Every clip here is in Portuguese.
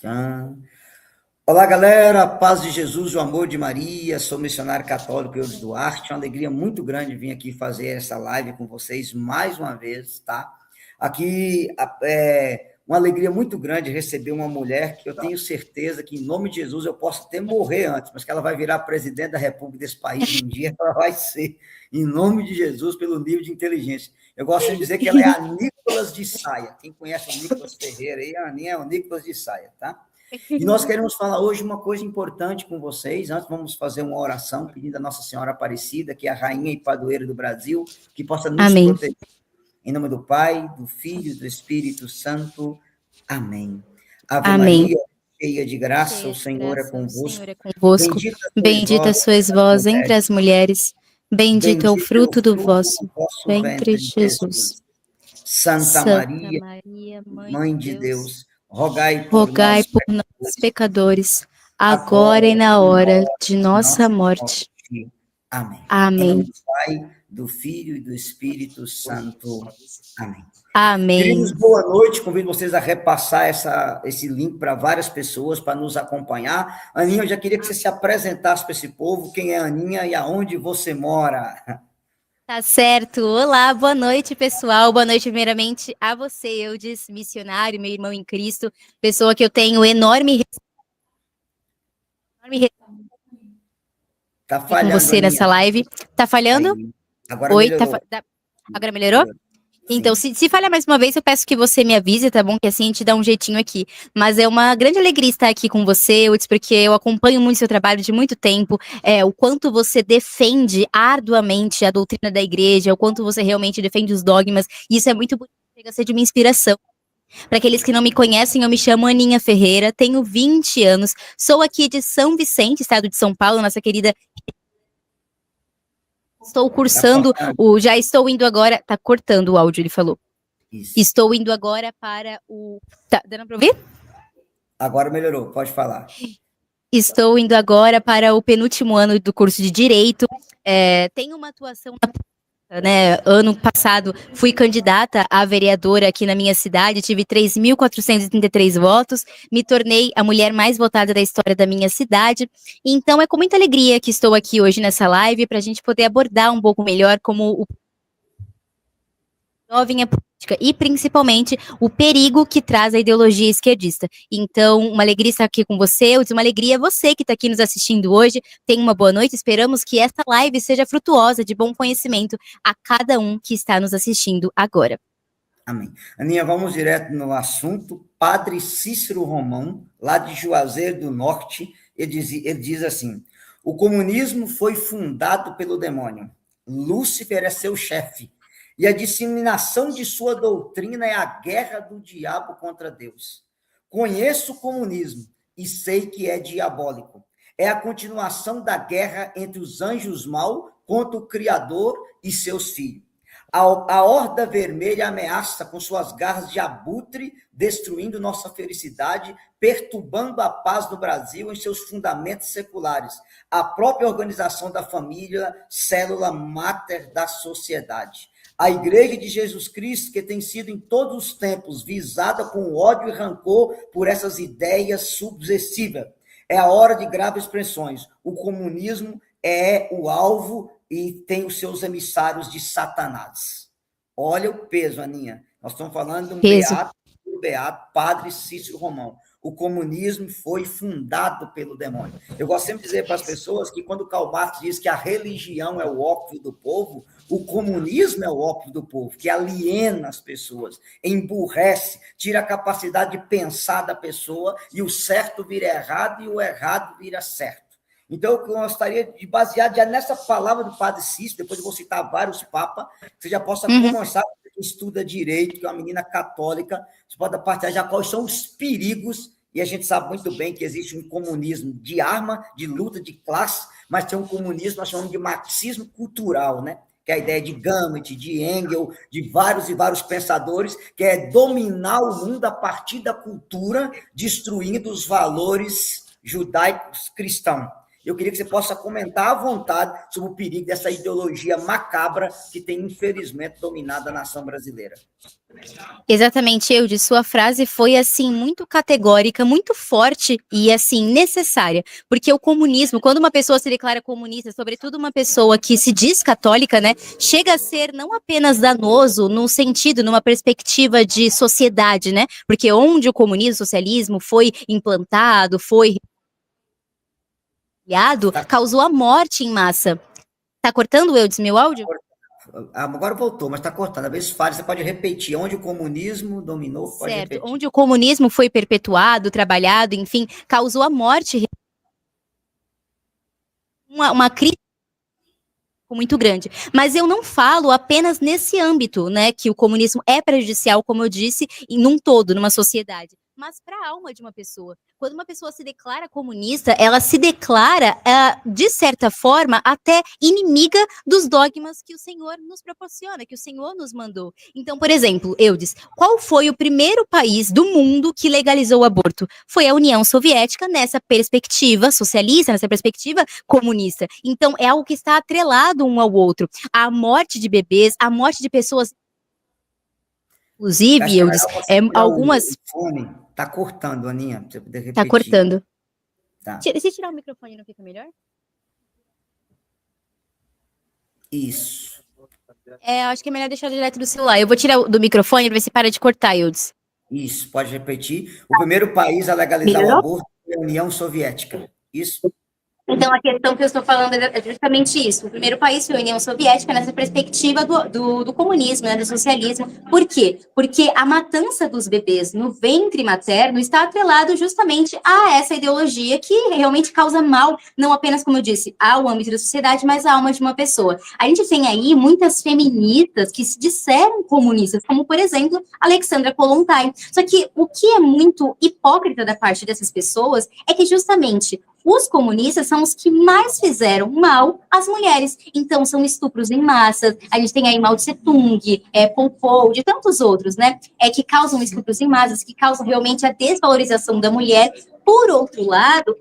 Tchan. Olá, galera, paz de Jesus, o amor de Maria, sou missionário católico Eudes Duarte, é uma alegria muito grande vir aqui fazer essa live com vocês mais uma vez, tá? Aqui é uma alegria muito grande receber uma mulher que eu tenho certeza que, em nome de Jesus, eu posso até morrer antes, mas que ela vai virar presidente da República desse país um dia, ela vai ser, em nome de Jesus, pelo nível de inteligência. Eu gosto de dizer que ela é a Nicolas de Saia. Quem conhece o Nicolas Ferreira aí, a Aninha é o Nicolas de Saia, tá? E nós queremos falar hoje uma coisa importante com vocês. Antes, vamos fazer uma oração pedindo a Nossa Senhora Aparecida, que é a rainha e padroeira do Brasil, que possa nos Amém. proteger. Em nome do Pai, do Filho e do Espírito Santo. Amém. Ave Amém. Maria, cheia de graça, o Senhor é convosco. Bendita sois vós entre as mulheres. Bendito é o fruto do vosso ventre, Jesus. Santa Maria, Mãe de Deus, rogai por nós, pecadores, agora e na hora de nossa morte. Amém. Amém. Em nome do Pai, do Filho e do Espírito Santo. Amém. Amém. Queridos, boa noite. Convido vocês a repassar esse link para várias pessoas para nos acompanhar. Aninha, eu já queria que você se apresentasse para esse povo. Quem é a Aninha e aonde você mora? Tá certo. Olá, boa noite, pessoal. Boa noite, primeiramente, a você, Eudes, missionário, meu irmão em Cristo, pessoa que eu tenho enorme Tá falhando, com você Aninha. nessa live. Tá falhando? Aí. Agora Oi, melhorou. agora melhorou? Então, se falhar mais uma vez, eu peço que você me avise, tá bom? Que assim a gente dá um jeitinho aqui. Mas é uma grande alegria estar aqui com você, Eudes, porque eu acompanho muito seu trabalho de muito tempo, o quanto você defende arduamente a doutrina da igreja, o quanto você realmente defende os dogmas, e isso é muito bonito, chega a ser de uma inspiração. Para aqueles que não me conhecem, eu me chamo Aninha Ferreira, tenho 20 anos, sou aqui de São Vicente, estado de São Paulo, nossa querida. Estou cursando, já estou indo agora, tá cortando o áudio, ele falou. Isso. Estou indo agora para o... Tá dando para ouvir? Agora melhorou, pode falar. Estou indo agora para o penúltimo ano do curso de Direito. Tenho uma atuação né? Ano passado fui candidata a vereadora aqui na minha cidade, tive 3.433 votos, me tornei a mulher mais votada da história da minha cidade. Então é com muita alegria que estou aqui hoje nessa live para a gente poder abordar um pouco melhor como o jovem é política e principalmente o perigo que traz a ideologia esquerdista. Então, uma alegria estar aqui com você, uma alegria você que está aqui nos assistindo hoje. Tenha uma boa noite, esperamos que esta live seja frutuosa de bom conhecimento a cada um que está nos assistindo agora. Amém. Aninha, vamos direto no assunto. Padre Cícero Romão, lá de Juazeiro do Norte, ele diz assim: o comunismo foi fundado pelo demônio. Lúcifer é seu chefe. E a disseminação de sua doutrina é a guerra do diabo contra Deus. Conheço o comunismo e sei que é diabólico. É a continuação da guerra entre os anjos maus contra o Criador e seus filhos. A horda vermelha ameaça com suas garras de abutre, destruindo nossa felicidade, perturbando a paz do Brasil em seus fundamentos seculares. A própria organização da família, célula máter da sociedade. A Igreja de Jesus Cristo, que tem sido em todos os tempos visada com ódio e rancor por essas ideias subversivas. É a hora de graves expressões. O comunismo é o alvo e tem os seus emissários de Satanás. Olha o peso, Aninha. Nós estamos falando de um beato, Padre Cícero Romão. O comunismo foi fundado pelo demônio. Eu gosto sempre de dizer para as pessoas que quando Karl Marx diz que a religião é o ópio do povo, o comunismo é o ópio do povo, que aliena as pessoas, emburrece, tira a capacidade de pensar da pessoa e o certo vira errado e o errado vira certo. Então, eu gostaria de basear já nessa palavra do Padre Cícero, depois eu vou citar vários papas, que você já possa começar, que estuda direito, que é uma menina católica, você pode partilhar já quais são os perigos, e a gente sabe muito bem que existe um comunismo de arma, de luta, de classe, mas tem um comunismo, nós chamamos de marxismo cultural, né? Que é a ideia de Gramsci, de Engels, de vários e vários pensadores, que é dominar o mundo a partir da cultura, destruindo os valores judaicos cristãos. Eu queria que você possa comentar à vontade sobre o perigo dessa ideologia macabra que tem, infelizmente, dominado a nação brasileira. Exatamente, Eudes, sua frase foi, assim, muito categórica, muito forte e, assim, necessária, porque o comunismo, quando uma pessoa se declara comunista, sobretudo uma pessoa que se diz católica, né, chega a ser não apenas danoso no sentido, numa perspectiva de sociedade, né, porque onde o comunismo, o socialismo foi implantado, foi criado, causou a morte em massa. Tá cortando, Eudes, meu áudio? Agora voltou, mas está cortando. Às vezes falha, você pode repetir. Onde o comunismo dominou, pode Certo, repetir. onde o comunismo foi perpetuado, trabalhado, enfim, causou a morte, uma crise muito grande. Mas eu não falo apenas nesse âmbito, né, que o comunismo é prejudicial, como eu disse, e num todo, numa sociedade, mas para a alma de uma pessoa. Quando uma pessoa se declara comunista, ela se declara, de certa forma, até inimiga dos dogmas que o Senhor nos proporciona, que o Senhor nos mandou. Então, por exemplo, Eudes, qual foi o primeiro país do mundo que legalizou o aborto? Foi a União Soviética, nessa perspectiva socialista, nessa perspectiva comunista. Então, é algo que está atrelado um ao outro. A morte de bebês, a morte de pessoas, inclusive, Eudes, algumas... O fone tá cortando, Aninha, pra você poder repetir. Tá cortando. Tá. Se tirar o microfone, não fica melhor? Isso. Acho que é melhor deixar direto do celular. Eu vou tirar do microfone para ver se para de cortar, Eudes. Isso, pode repetir. O primeiro país a legalizar o aborto foi a União Soviética. Isso? Então, a questão que eu estou falando é justamente isso. O primeiro país foi a União Soviética, nessa perspectiva do comunismo, né, do socialismo. Por quê? Porque a matança dos bebês no ventre materno está atrelado justamente a essa ideologia que realmente causa mal, não apenas, como eu disse, ao âmbito da sociedade, mas à alma de uma pessoa. A gente tem aí muitas feministas que se disseram comunistas, como, por exemplo, Alexandra Kollontai. Só que o que é muito hipócrita da parte dessas pessoas é que justamente os comunistas são os que mais fizeram mal às mulheres. Então, são estupros em massa. A gente tem aí Mao Tse-tung, Pol Pot, e tantos outros, né? Que causam estupros em massas, que causam realmente a desvalorização da mulher. Por outro lado,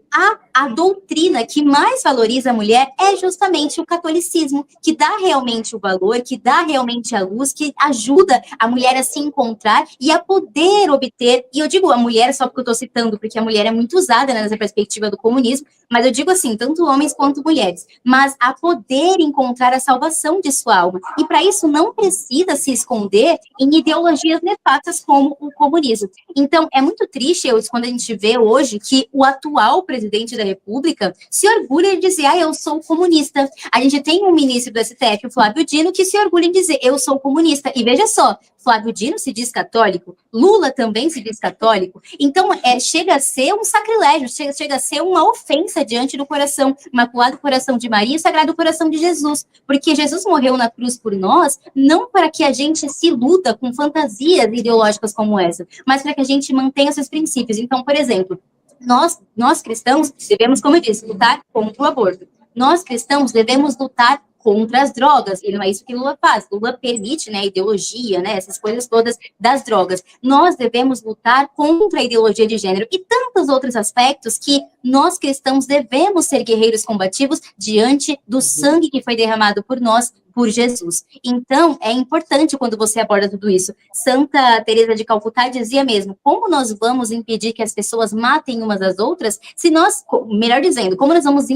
a doutrina que mais valoriza a mulher é justamente o catolicismo, que dá realmente o valor, que dá realmente a luz, que ajuda a mulher a se encontrar e a poder obter, e eu digo a mulher só porque eu estou citando, porque a mulher é muito usada, né, nessa perspectiva do comunismo, mas eu digo assim, tanto homens quanto mulheres, mas a poder encontrar a salvação de sua alma. E para isso não precisa se esconder em ideologias nefastas como o comunismo. Então, é muito triste, quando a gente vê hoje que o atual presidente da República se orgulha de dizer, eu sou comunista. A gente tem um ministro do STF, o Flávio Dino, que se orgulha em dizer, eu sou comunista. E veja só, Flávio Dino se diz católico, Lula também se diz católico. Então, chega a ser um sacrilégio, chega a ser uma ofensa diante do coração, Imaculado Coração de Maria e Sagrado Coração de Jesus. Porque Jesus morreu na cruz por nós, não para que a gente se iluda com fantasias ideológicas como essa, mas para que a gente mantenha seus princípios. Então, por exemplo, nós cristãos devemos, como eu disse, lutar contra o aborto. Nós cristãos devemos lutar contra as drogas, e não é isso que Lula faz. Lula permite, né, a ideologia, né, essas coisas todas das drogas. Nós devemos lutar contra a ideologia de gênero e tantos outros aspectos que nós cristãos devemos ser guerreiros combativos diante do sangue que foi derramado por nós, por Jesus. Então, é importante quando você aborda tudo isso. Santa Teresa de Calcutá dizia mesmo, como nós vamos impedir que as pessoas matem umas às outras, se nós, melhor dizendo, como nós vamos,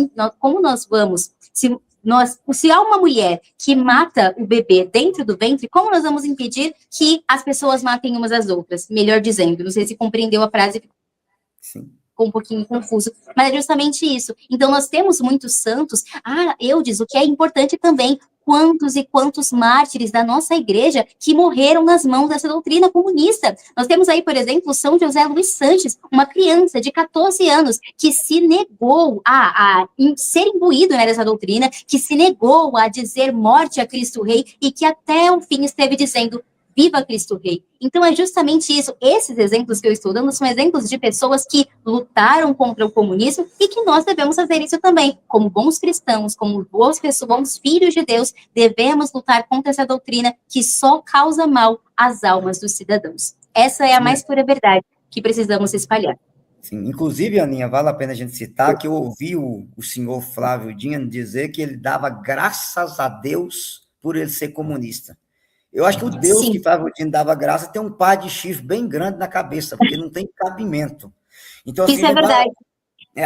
se há uma mulher que mata o bebê dentro do ventre, como nós vamos impedir que as pessoas matem umas às outras? Melhor dizendo, não sei se compreendeu a frase. Sim. Ficou um pouquinho confuso, mas é justamente isso. Então, nós temos muitos santos. Eudes, o que é importante também, quantos e quantos mártires da nossa igreja que morreram nas mãos dessa doutrina comunista. Nós temos aí, por exemplo, São José Luís Sanches, uma criança de 14 anos que se negou a ser imbuído, né, dessa doutrina, que se negou a dizer morte a Cristo Rei e que até o fim esteve dizendo viva Cristo Rei. Então, é justamente isso. Esses exemplos que eu estou dando são exemplos de pessoas que lutaram contra o comunismo e que nós devemos fazer isso também. Como bons cristãos, como boas pessoas, bons filhos de Deus, devemos lutar contra essa doutrina que só causa mal às almas dos cidadãos. Essa é a mais pura verdade que precisamos espalhar. Sim, inclusive, Aninha, vale a pena a gente citar que eu ouvi o senhor Flávio Dino dizer que ele dava graças a Deus por ele ser comunista. Eu acho que o Deus que Sim, Flávio Dino dava graça tem um par de chifre bem grande na cabeça, porque não tem cabimento. Então, assim, isso é verdade.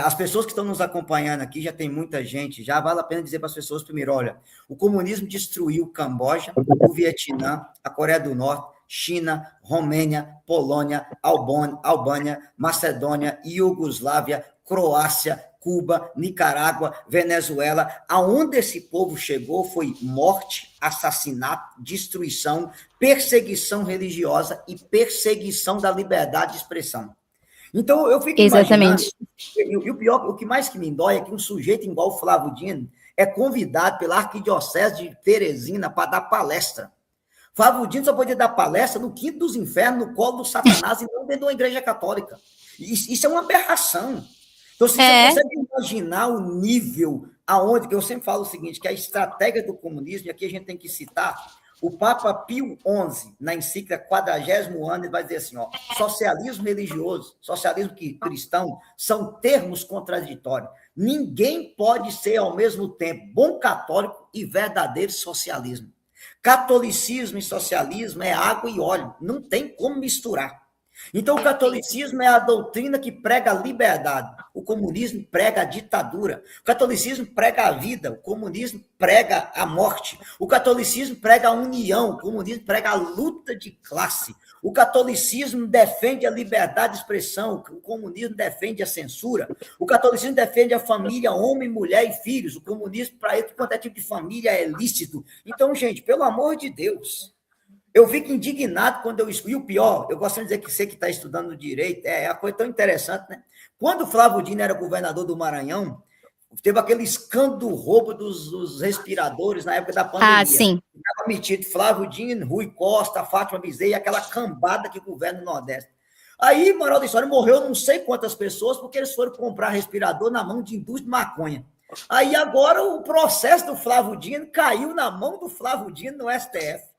as pessoas que estão nos acompanhando aqui, já tem muita gente, já vale a pena dizer para as pessoas primeiro, olha, o comunismo destruiu o Camboja, o Vietnã, a Coreia do Norte, China, Romênia, Polônia, Albânia, Macedônia, Iugoslávia, Croácia, Cuba, Nicarágua, Venezuela. Aonde esse povo chegou foi morte, assassinato, destruição, perseguição religiosa e perseguição da liberdade de expressão. Então, eu fico imaginando, Exatamente. e o pior, o que mais que me dói é que um sujeito igual o Flávio Dino é convidado pela Arquidiocese de Teresina para dar palestra. Flávio Dino só podia dar palestra no quinto dos infernos, no colo do Satanás, e não dentro de uma igreja católica. Isso é uma aberração. Então, se você É, consegue imaginar o nível aonde, que eu sempre falo o seguinte, que a estratégia do comunismo, e aqui a gente tem que citar, o Papa Pio XI, na encíclica 40º ano, ele vai dizer assim, ó, socialismo religioso, socialismo cristão, são termos contraditórios. Ninguém pode ser, ao mesmo tempo, bom católico e verdadeiro socialismo. Catolicismo e socialismo é água e óleo, não tem como misturar. Então, o catolicismo é a doutrina que prega a liberdade, o comunismo prega a ditadura, o catolicismo prega a vida, o comunismo prega a morte, o catolicismo prega a união, o comunismo prega a luta de classe, o catolicismo defende a liberdade de expressão, o comunismo defende a censura, o catolicismo defende a família, homem, mulher e filhos, o comunismo, para ele, quanto é tipo de família é lícito. Então, gente, pelo amor de Deus, eu fico indignado quando eu escuto. E o pior, eu gosto de dizer que você que está estudando direito, é a coisa tão interessante, né? Quando o Flávio Dino era governador do Maranhão, teve aquele escândalo do roubo dos respiradores na época da ah, pandemia. sim. Estava metido Flávio Dino, Rui Costa, Fátima Bezerra e aquela cambada que governa o Nordeste. Aí, moral da história, morreu não sei quantas pessoas porque eles foram comprar respirador na mão de indústria de maconha. Aí agora o processo do Flávio Dino caiu na mão do Flávio Dino no STF.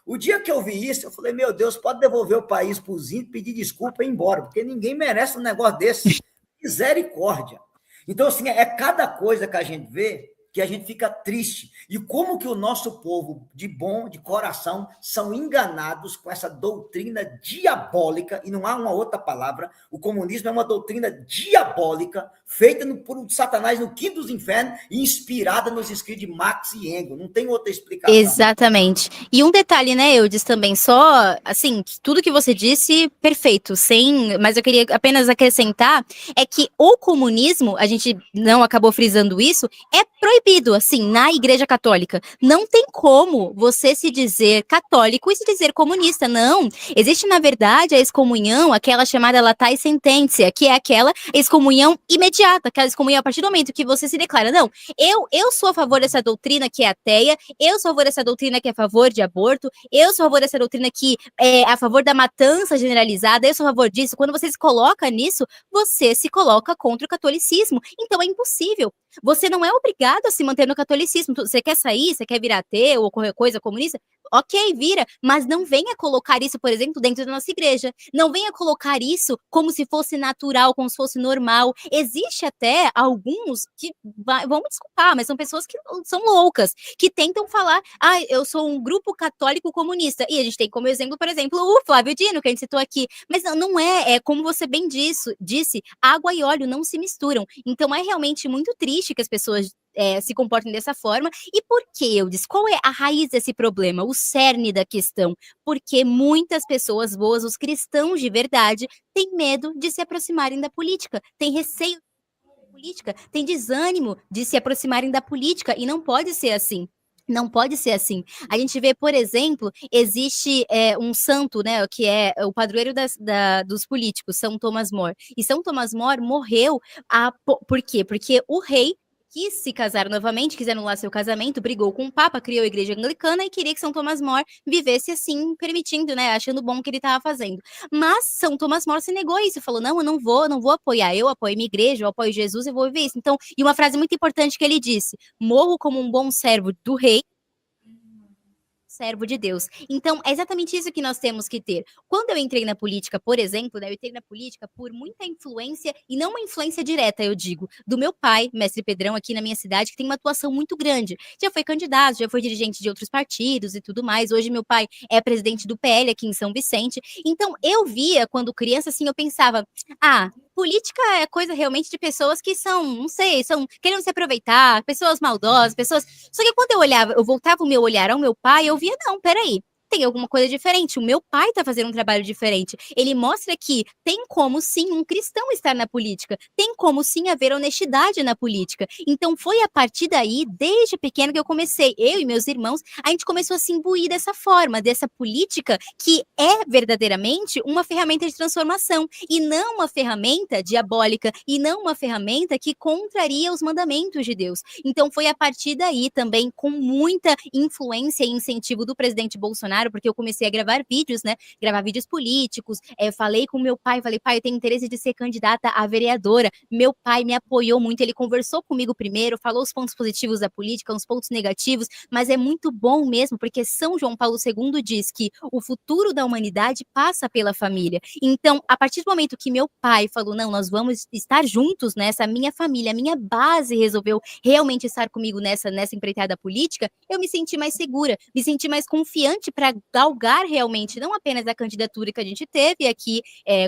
O dia que eu vi isso, eu falei, meu Deus, pode devolver o país para os índios, pedir desculpa e ir embora, porque ninguém merece um negócio desse. Misericórdia. Então, assim, é cada coisa que a gente vê que a gente fica triste. E como que o nosso povo, de bom, de coração, são enganados com essa doutrina diabólica, e não há uma outra palavra, o comunismo é uma doutrina diabólica, feita por Satanás no quinto dos infernos e inspirada nos escritos de Marx e Engels. Não tem outra explicação. Exatamente. E um detalhe, né, Eudes, também, só, assim, tudo que você disse, perfeito, mas eu queria apenas acrescentar, é que o comunismo, a gente não acabou frisando isso, é proibido, assim, na Igreja Católica. Não tem como você se dizer católico e se dizer comunista, não. Existe, na verdade, a excomunhão, aquela chamada latae sententia, que é aquela excomunhão imediata, aquela excomunhão a partir do momento que você se declara, não, eu sou a favor dessa doutrina que é ateia, eu sou a favor dessa doutrina que é a favor de aborto, eu sou a favor dessa doutrina que é a favor da matança generalizada, eu sou a favor disso. Quando você se coloca nisso, você se coloca contra o catolicismo. Então é impossível. Você não é obrigado a se manter no catolicismo. Você quer sair, você quer virar ateu ou qualquer coisa comunista? Ok, vira, mas não venha colocar isso, por exemplo, dentro da nossa igreja. Não venha colocar isso como se fosse natural, como se fosse normal. Existe até alguns que, vão me desculpar, mas são pessoas que são loucas, que tentam falar, eu sou um grupo católico comunista. E a gente tem como exemplo, por exemplo, o Flávio Dino, que a gente citou aqui. Mas não é como você bem disse, água e óleo não se misturam. Então é realmente muito triste que as pessoas se comportem dessa forma. E por que, eu disse? Qual é a raiz desse problema? O cerne da questão? Porque muitas pessoas boas, os cristãos de verdade, têm medo de se aproximarem da política, têm receio da política, têm desânimo de se aproximarem da política, e não pode ser assim. Não pode ser assim. A gente vê, por exemplo, existe um santo, né, que é o padroeiro dos políticos, São Thomas More. E São Thomas More morreu por quê? Porque o rei quis se casar novamente, quis anular seu casamento, brigou com o Papa, criou a igreja anglicana e queria que São Thomas More vivesse assim, permitindo, né, achando bom o que ele estava fazendo. Mas São Thomas More se negou a isso, falou, não, eu não vou apoiar, eu apoio minha igreja, eu apoio Jesus, eu vou viver isso. Então, e uma frase muito importante que ele disse, morro como um bom servo do rei, servo de Deus. Então, é exatamente isso que nós temos que ter. Quando eu entrei na política, por exemplo, né, eu entrei na política por muita influência, e não uma influência direta, eu digo, do meu pai, mestre Pedrão, aqui na minha cidade, que tem uma atuação muito grande. Já foi candidato, já foi dirigente de outros partidos e tudo mais. Hoje meu pai é presidente do PL aqui em São Vicente. Então, eu via, quando criança, assim, eu pensava, política é coisa realmente de pessoas que são, não sei, são querendo se aproveitar, pessoas maldosas, pessoas. Só que quando eu olhava, eu voltava o meu olhar ao meu pai, eu via, não, peraí. Tem alguma coisa diferente. O meu pai está fazendo um trabalho diferente. Ele mostra que tem como sim um cristão estar na política, tem como sim haver honestidade na política. Então foi a partir daí, desde pequeno, que eu comecei, eu e meus irmãos, a gente começou a se imbuir dessa forma, dessa política que é verdadeiramente uma ferramenta de transformação e não uma ferramenta diabólica e não uma ferramenta que contraria os mandamentos de Deus. Então foi a partir daí também, com muita influência e incentivo do presidente Bolsonaro, porque eu comecei a gravar vídeos, né? Gravar vídeos políticos. Falei com meu pai, falei, pai, eu tenho interesse de ser candidata a vereadora. Meu pai me apoiou muito, ele conversou comigo primeiro, falou os pontos positivos da política, os pontos negativos, mas é muito bom mesmo, porque São João Paulo II diz que o futuro da humanidade passa pela família. Então, a partir do momento que meu pai falou, não, nós vamos estar juntos nessa, minha família, a minha base resolveu realmente estar comigo nessa empreitada política, eu me senti mais segura, me senti mais confiante para galgar realmente não apenas a candidatura que a gente teve aqui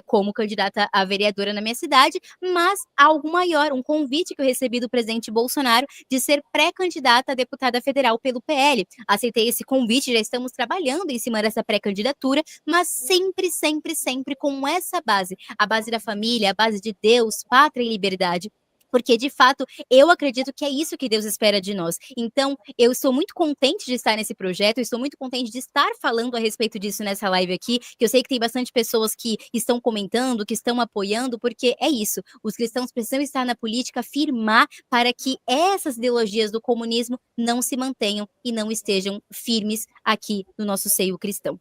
como candidata a vereadora na minha cidade, mas algo maior, um convite que eu recebi do presidente Bolsonaro de ser pré-candidata a deputada federal pelo PL. Aceitei esse convite, já estamos trabalhando em cima dessa pré-candidatura, mas sempre, sempre, sempre com essa base, a base da família, a base de Deus, pátria e liberdade. Porque, de fato, eu acredito que é isso que Deus espera de nós. Então, eu estou muito contente de estar nesse projeto, eu estou muito contente de estar falando a respeito disso nessa live aqui, que eu sei que tem bastante pessoas que estão comentando, que estão apoiando, porque é isso. Os cristãos precisam estar na política, firmar para que essas ideologias do comunismo não se mantenham e não estejam firmes aqui no nosso seio cristão.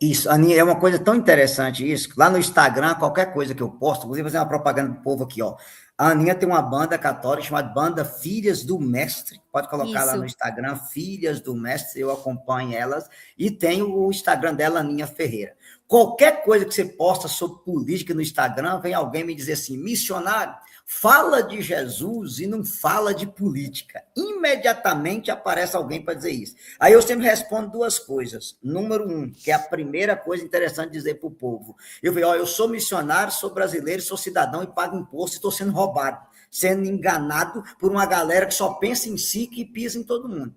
Isso, Aninha, é uma coisa tão interessante isso. Lá no Instagram, qualquer coisa que eu posto, inclusive vou fazer uma propaganda pro povo aqui, ó. A Aninha tem uma banda católica chamada Banda Filhas do Mestre. Pode colocar lá no Instagram, Filhas do Mestre, eu acompanho elas. E tem o Instagram dela, Aninha Ferreira. Qualquer coisa que você posta sobre política no Instagram, vem alguém me dizer assim, missionário, fala de Jesus e não fala de política. Imediatamente aparece alguém para dizer isso. Aí eu sempre respondo duas coisas. Número um, que é a primeira coisa interessante dizer para o povo. Eu falei, eu sou missionário, sou brasileiro, sou cidadão e pago imposto e estou sendo roubado, sendo enganado por uma galera que só pensa em si e pisa em todo mundo.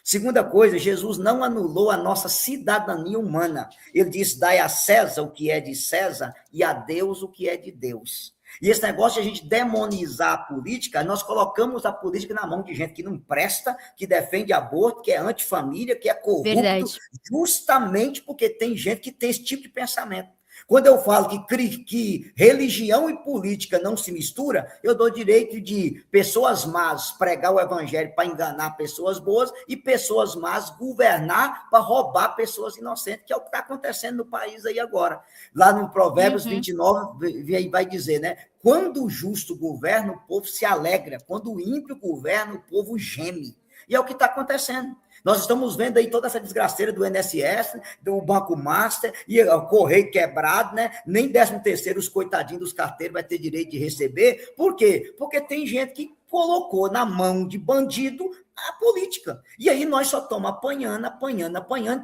Segunda coisa, Jesus não anulou a nossa cidadania humana. Ele disse, dai a César o que é de César e a Deus o que é de Deus. E esse negócio de a gente demonizar a política, nós colocamos a política na mão de gente que não presta, que defende aborto, que é antifamília, que é corrupto, Verdade. Justamente porque tem gente que tem esse tipo de pensamento. Quando eu falo que religião e política não se mistura, eu dou direito de pessoas más pregar o evangelho para enganar pessoas boas e pessoas más governar para roubar pessoas inocentes, que é o que está acontecendo no país aí agora. Lá no Provérbios 29 vai dizer, né? Quando o justo governa, o povo se alegra. Quando o ímpio governa, o povo geme. E é o que está acontecendo. Nós estamos vendo aí toda essa desgraceira do INSS, do Banco Master, e o Correio quebrado, né? Nem 13º os coitadinhos dos carteiros vai ter direito de receber. Por quê? Porque tem gente que colocou na mão de bandido a política. E aí nós só estamos apanhando,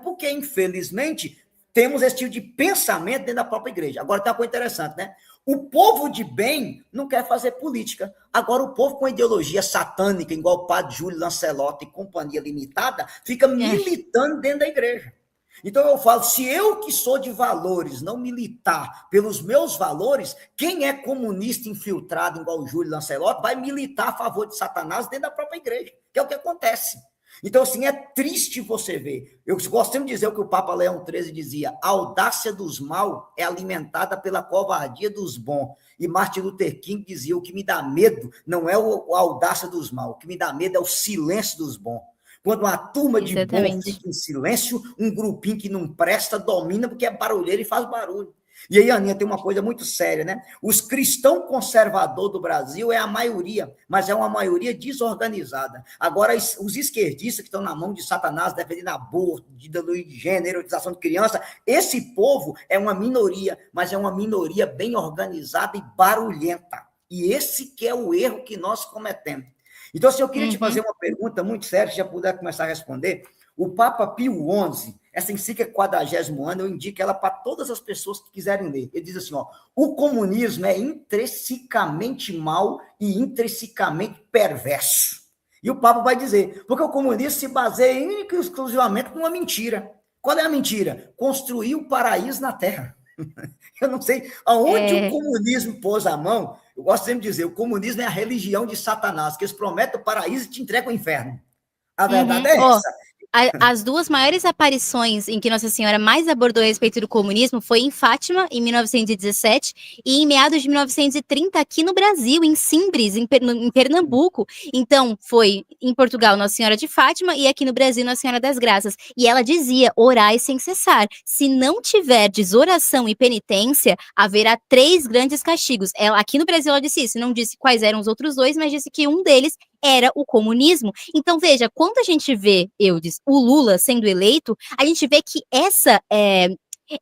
porque, infelizmente, temos esse tipo de pensamento dentro da própria igreja. Agora tem uma coisa interessante, né? O povo de bem não quer fazer política. Agora, o povo com ideologia satânica, igual o padre Júlio Lancelotti e companhia limitada, fica militando dentro da igreja. Então, eu falo, se eu que sou de valores não militar pelos meus valores, quem é comunista infiltrado, igual o Júlio Lancelotti, vai militar a favor de Satanás dentro da própria igreja, que é o que acontece. Então, assim, é triste você ver. Eu gosto sempre de dizer o que o Papa Leão XIII dizia, a audácia dos maus é alimentada pela covardia dos bons. E Martin Luther King dizia, o que me dá medo não é a audácia dos maus, o que me dá medo é o silêncio dos bons. Quando uma turma de bons fica em silêncio, um grupinho que não presta domina porque é barulheiro e faz barulho. E aí, Aninha, tem uma coisa muito séria, né? Os cristãos conservadores do Brasil é a maioria, mas é uma maioria desorganizada. Agora, os esquerdistas que estão na mão de Satanás, defendendo aborto, de gênero, erotização de criança, esse povo é uma minoria, mas é uma minoria bem organizada e barulhenta. E esse que é o erro que nós cometemos. Então, assim, eu queria te fazer uma pergunta muito séria, se já puder começar a responder. O Papa Pio XI, essa encíclica 40º ano, eu indico ela para todas as pessoas que quiserem ler. Ele diz assim, ó, o comunismo é intrinsecamente mau e intrinsecamente perverso. E o Papa vai dizer, porque o comunismo se baseia única e exclusivamente numa mentira. Qual é a mentira? Construir o paraíso na Terra. Eu não sei aonde o comunismo pôs a mão. Eu gosto sempre de dizer, o comunismo é a religião de Satanás, que eles prometem o paraíso e te entregam o inferno. A verdade é essa. As duas maiores aparições em que Nossa Senhora mais abordou a respeito do comunismo foi em Fátima, em 1917, e em meados de 1930, aqui no Brasil, em Simbres, em Pernambuco. Então, foi em Portugal Nossa Senhora de Fátima e aqui no Brasil Nossa Senhora das Graças. E ela dizia, orai sem cessar. Se não tiverdes oração e penitência, haverá 3 grandes castigos. Aqui no Brasil ela disse isso, não disse quais eram os outros 2, mas disse que um deles era o comunismo. Então, veja, quando a gente vê, Eudes, o Lula sendo eleito, a gente vê que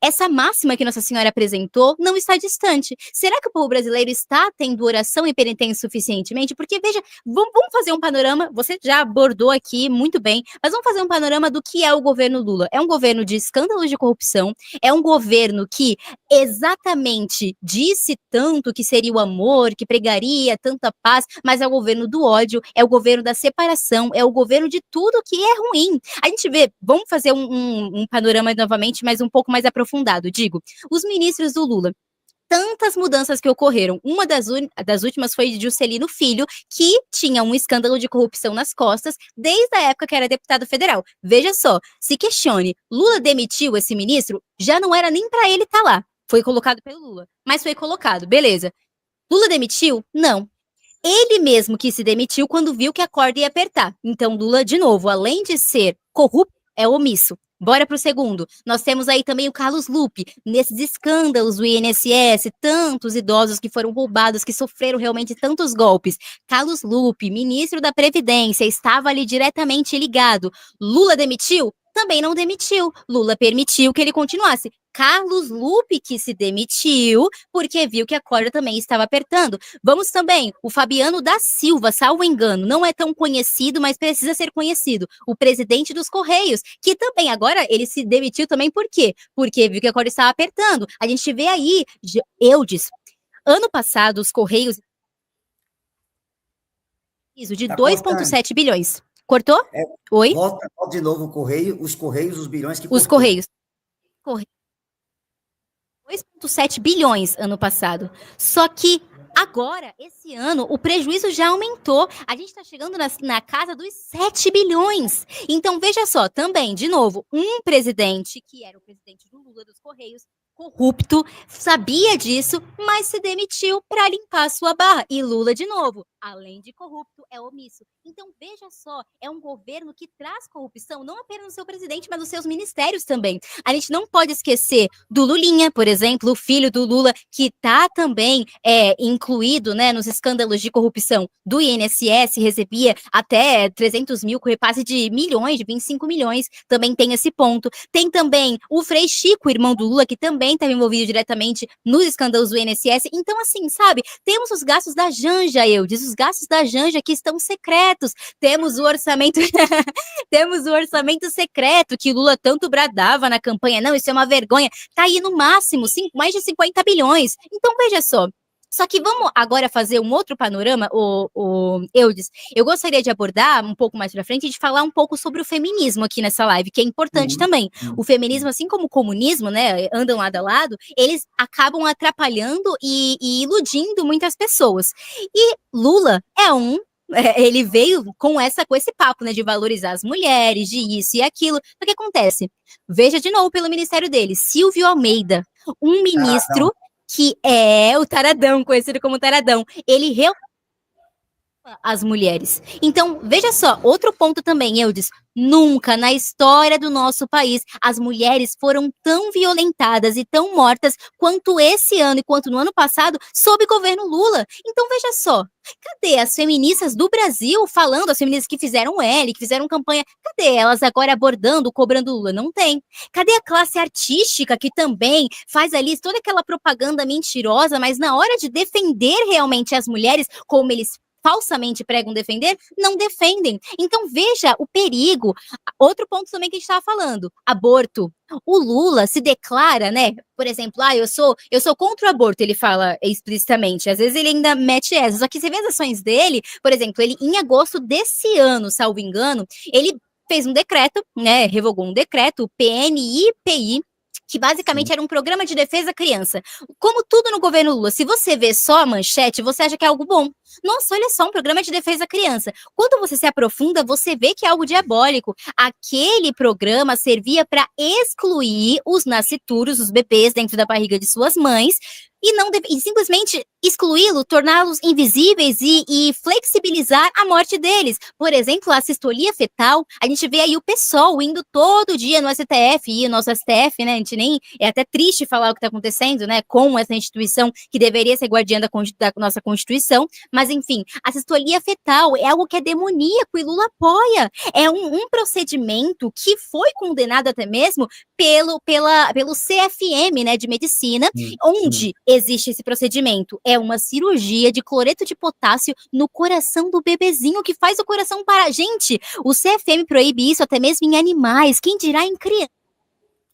essa máxima que Nossa Senhora apresentou não está distante. Será que o povo brasileiro está tendo oração e penitência suficientemente? Porque, veja, vamos fazer um panorama, você já abordou aqui muito bem, mas vamos fazer um panorama do que é o governo Lula. É um governo de escândalos de corrupção, é um governo que exatamente disse tanto que seria o amor, que pregaria tanta paz, mas é o governo do ódio, é o governo da separação, é o governo de tudo que é ruim. A gente vê, vamos fazer um panorama novamente, mas um pouco mais aprofundado, digo, os ministros do Lula, tantas mudanças que ocorreram. Uma das últimas foi de Juscelino Filho, que tinha um escândalo de corrupção nas costas desde a época que era deputado federal. Veja só, se questione, Lula demitiu esse ministro? Já não era nem para ele estar lá. Foi colocado pelo Lula, mas foi colocado, beleza. Lula demitiu? Não. Ele mesmo que se demitiu quando viu que a corda ia apertar. Então, Lula, de novo, além de ser corrupto, é omisso. Bora pro segundo. Nós temos aí também o Carlos Lupe, nesses escândalos do INSS, tantos idosos que foram roubados, que sofreram realmente tantos golpes. Carlos Lupe, ministro da Previdência, estava ali diretamente ligado. Lula demitiu? Também não demitiu. Lula permitiu que ele continuasse. Carlos Lupe que se demitiu porque viu que a corda também estava apertando. Vamos também, o Fabiano da Silva, salvo engano, não é tão conhecido, mas precisa ser conhecido. O presidente dos Correios, que também agora ele se demitiu também por quê? Porque viu que a corda estava apertando. A gente vê aí, Eudes, ano passado os Correios de 2,7 bilhões. Cortou? Oi? Volta de novo os Correios, os bilhões que Os cortou. Correios. 2,7 bilhões ano passado. Só que agora, esse ano, o prejuízo já aumentou. A gente está chegando na casa dos 7 bilhões. Então, veja só, também, de novo, um presidente, que era o presidente do Lula dos Correios, corrupto, sabia disso, mas se demitiu para limpar a sua barra. E Lula, de novo, além de corrupto, é omisso. Então, veja só, é um governo que traz corrupção, não apenas no seu presidente, mas nos seus ministérios também. A gente não pode esquecer do Lulinha, por exemplo, o filho do Lula, que está também incluído, né, nos escândalos de corrupção do INSS, recebia até 300 mil com repasse de milhões, de 25 milhões, também tem esse ponto. Tem também o Frei Chico, irmão do Lula, que também estava envolvido diretamente nos escândalos do INSS. Então, assim, sabe, temos os gastos da Janja, Eudes, os gastos da Janja que estão secretos. Temos o orçamento temos o orçamento secreto que Lula tanto bradava na campanha. Não, isso é uma vergonha. Tá aí no máximo mais de 50 bilhões. Então, veja só. Só que vamos agora fazer um outro panorama, o Eudes. Eu gostaria de abordar um pouco mais pra frente e de falar um pouco sobre o feminismo aqui nessa live, que é importante também. O feminismo, assim como o comunismo, né, andam lado a lado, eles acabam atrapalhando e iludindo muitas pessoas. E Lula ele veio com esse papo, né, de valorizar as mulheres, de isso e aquilo. O que acontece? Veja de novo pelo ministério dele, Silvio Almeida, um ministro que é o taradão, conhecido como taradão. Ele realmente as mulheres. Então, veja só, outro ponto também, Eudes, nunca na história do nosso país as mulheres foram tão violentadas e tão mortas quanto esse ano e quanto no ano passado sob governo Lula. Então, veja só, cadê as feministas do Brasil falando, as feministas que fizeram L, que fizeram campanha, cadê elas agora abordando, cobrando Lula? Não tem. Cadê a classe artística que também faz ali toda aquela propaganda mentirosa, mas na hora de defender realmente as mulheres, como eles falsamente pregam defender, não defendem. Então veja o perigo. Outro ponto também que a gente estava falando, aborto. O Lula se declara, né? Por exemplo, eu sou contra o aborto, ele fala explicitamente. Às vezes ele ainda mete essa. Só que você vê as ações dele, por exemplo, ele em agosto desse ano, salvo engano, ele fez um decreto, né? Revogou um decreto, o PNIPI, que basicamente era um programa de defesa à criança. Como tudo no governo Lula, se você vê só a manchete, você acha que é algo bom. Nossa, olha só, um programa de defesa à criança. Quando você se aprofunda, você vê que é algo diabólico. Aquele programa servia para excluir os nascituros, os bebês dentro da barriga de suas mães, e simplesmente excluí-lo, torná-los invisíveis e flexibilizar a morte deles. Por exemplo, a sistolia fetal, a gente vê aí o PSOL indo todo dia no STF, e o nosso STF, né, a gente nem, é até triste falar o que está acontecendo, né, com essa instituição que deveria ser guardiã da nossa Constituição, mas enfim, a sistolia fetal é algo que é demoníaco e Lula apoia. É um procedimento que foi condenado até mesmo pelo CFM, né, de medicina, onde existe esse procedimento. É uma cirurgia de cloreto de potássio no coração do bebezinho, que faz o coração parar. Gente, o CFM proíbe isso até mesmo em animais, quem dirá em criança?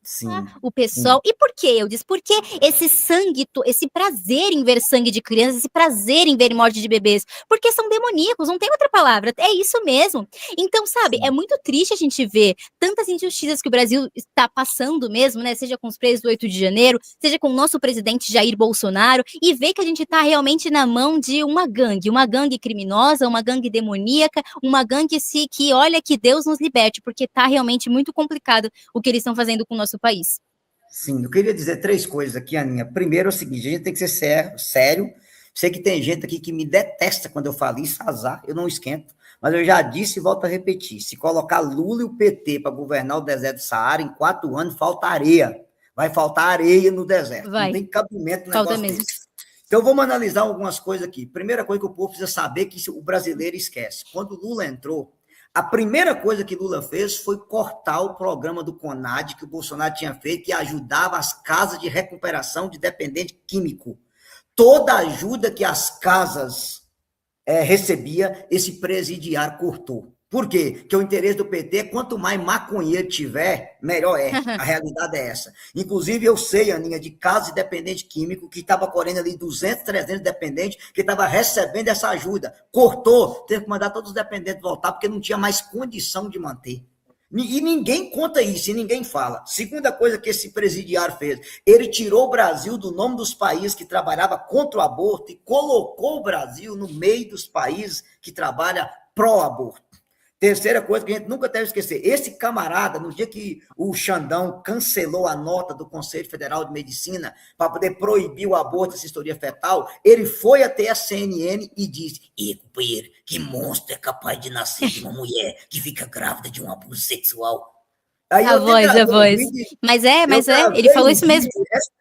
Sim. O pessoal. E por que eu disse? Porque esse sangue, esse prazer em ver sangue de crianças, esse prazer em ver morte de bebês, porque são demoníacos, não tem outra palavra, é isso mesmo. Então, sabe, é muito triste a gente ver tantas injustiças que o Brasil está passando mesmo, né? Seja com os presos do 8 de janeiro, seja com o nosso presidente Jair Bolsonaro, e ver que a gente está realmente na mão de uma gangue criminosa, uma gangue demoníaca, uma gangue que olha que Deus nos liberte, porque tá realmente muito complicado o que eles estão fazendo com o nosso país. Sim, eu queria dizer 3 coisas aqui, Aninha. Primeiro é o seguinte, a gente tem que ser sério. Sei que tem gente aqui que me detesta quando eu falo isso, azar, eu não esquento. Mas eu já disse e volto a repetir, se colocar Lula e o PT para governar o deserto do Saara, em 4 anos falta areia. Vai faltar areia no deserto. Não tem cabimento no negócio desse. Então, vamos analisar algumas coisas aqui. Primeira coisa que o povo precisa saber, que o brasileiro esquece. Quando o Lula entrou, a primeira coisa que Lula fez foi cortar o programa do CONAD, que o Bolsonaro tinha feito, que ajudava as casas de recuperação de dependente químico. Toda a ajuda que as casas recebia, esse presidiário cortou. Por quê? Porque o interesse do PT é quanto mais maconheiro tiver, melhor é. A realidade é essa. Inclusive, eu sei, Aninha, de casos de dependente químico que estava correndo ali 200, 300 dependentes que estava recebendo essa ajuda. Cortou, teve que mandar todos os dependentes voltar porque não tinha mais condição de manter. E ninguém conta isso, e ninguém fala. Segunda coisa que esse presidiário fez, ele tirou o Brasil do nome dos países que trabalhava contra o aborto e colocou o Brasil no meio dos países que trabalham pró-aborto. Terceira coisa que a gente nunca deve esquecer, esse camarada, no dia que o Xandão cancelou a nota do Conselho Federal de Medicina para poder proibir o aborto e a historia fetal, ele foi até a CNN e disse, companheiro, que monstro é capaz de nascer de uma mulher que fica grávida de um abuso sexual? Aí a voz. Mas ele falou isso mesmo.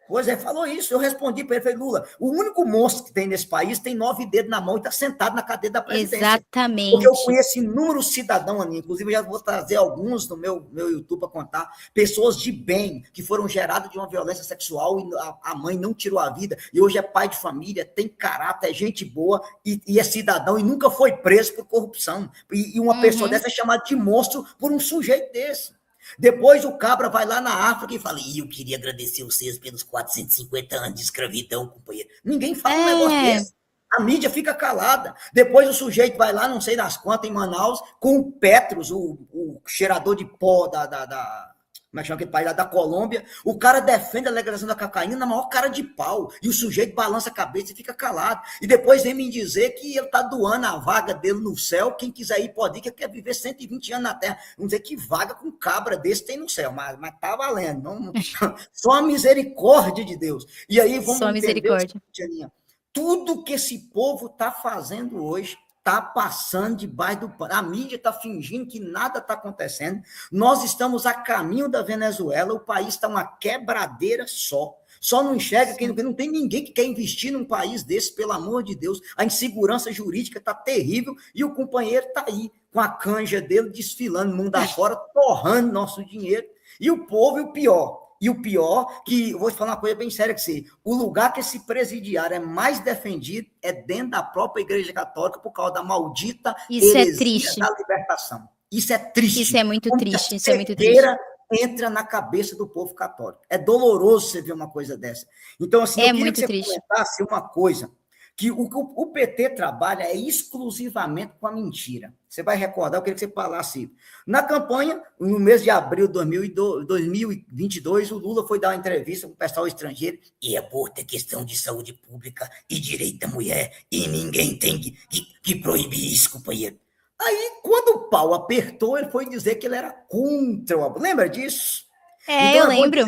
Pois é, falou isso. Eu respondi para ele, falei, Lula, o único monstro que tem nesse país tem 9 dedos na mão e está sentado na cadeira da presidência. Exatamente. Porque eu conheço inúmeros cidadãos, Aninha, inclusive eu já vou trazer alguns no meu YouTube para contar, pessoas de bem que foram geradas de uma violência sexual e a mãe não tirou a vida, e hoje é pai de família, tem caráter, é gente boa e é cidadão e nunca foi preso por corrupção. E uma pessoa dessa é chamada de monstro por um sujeito desse. Depois o cabra vai lá na África e fala, eu queria agradecer vocês pelos 450 anos de escravidão, companheiro. Ninguém fala um negócio desse. A mídia fica calada. Depois o sujeito vai lá, não sei das quantas, em Manaus, com o Petros, o cheirador de pó como é que chama aquele país lá, da Colômbia. O cara defende a legalização da cocaína na maior cara de pau. E o sujeito balança a cabeça e fica calado. E depois vem me dizer que ele está doando a vaga dele no céu. Quem quiser ir pode ir, que quer viver 120 anos na Terra. Vamos dizer que vaga com cabra desse tem no céu. Mas tá valendo. Não, só a misericórdia de Deus. E aí vamos só a misericórdia. Tudo que esse povo está fazendo hoje está passando debaixo do pano. A mídia está fingindo que nada está acontecendo. Nós estamos a caminho da Venezuela, o país está uma quebradeira só. Só não enxerga que não tem ninguém que quer investir num país desse, pelo amor de Deus. A insegurança jurídica está terrível e o companheiro está aí, com a canja dele desfilando mundo afora, torrando nosso dinheiro. E o povo, e o pior, que eu vou te falar uma coisa bem séria que você, o lugar que esse presidiário é mais defendido é dentro da própria Igreja Católica por causa da maldita heresia da libertação. Isso é triste. Isso é muito triste, isso é muito triste. Entra na cabeça do povo católico. É doloroso você ver uma coisa dessa. Então, assim, eu queria que você comentasse uma coisa, que o PT trabalha exclusivamente com a mentira. Você vai recordar, eu queria que você falasse. Na campanha, no mês de abril de 2022, o Lula foi dar uma entrevista com o pessoal estrangeiro, e aborto é questão de saúde pública e direito da mulher, e ninguém tem que proibir isso, companheiro. Aí, quando o pau apertou, ele foi dizer que ele era contra o aborto. Lembra disso? Então, eu lembro.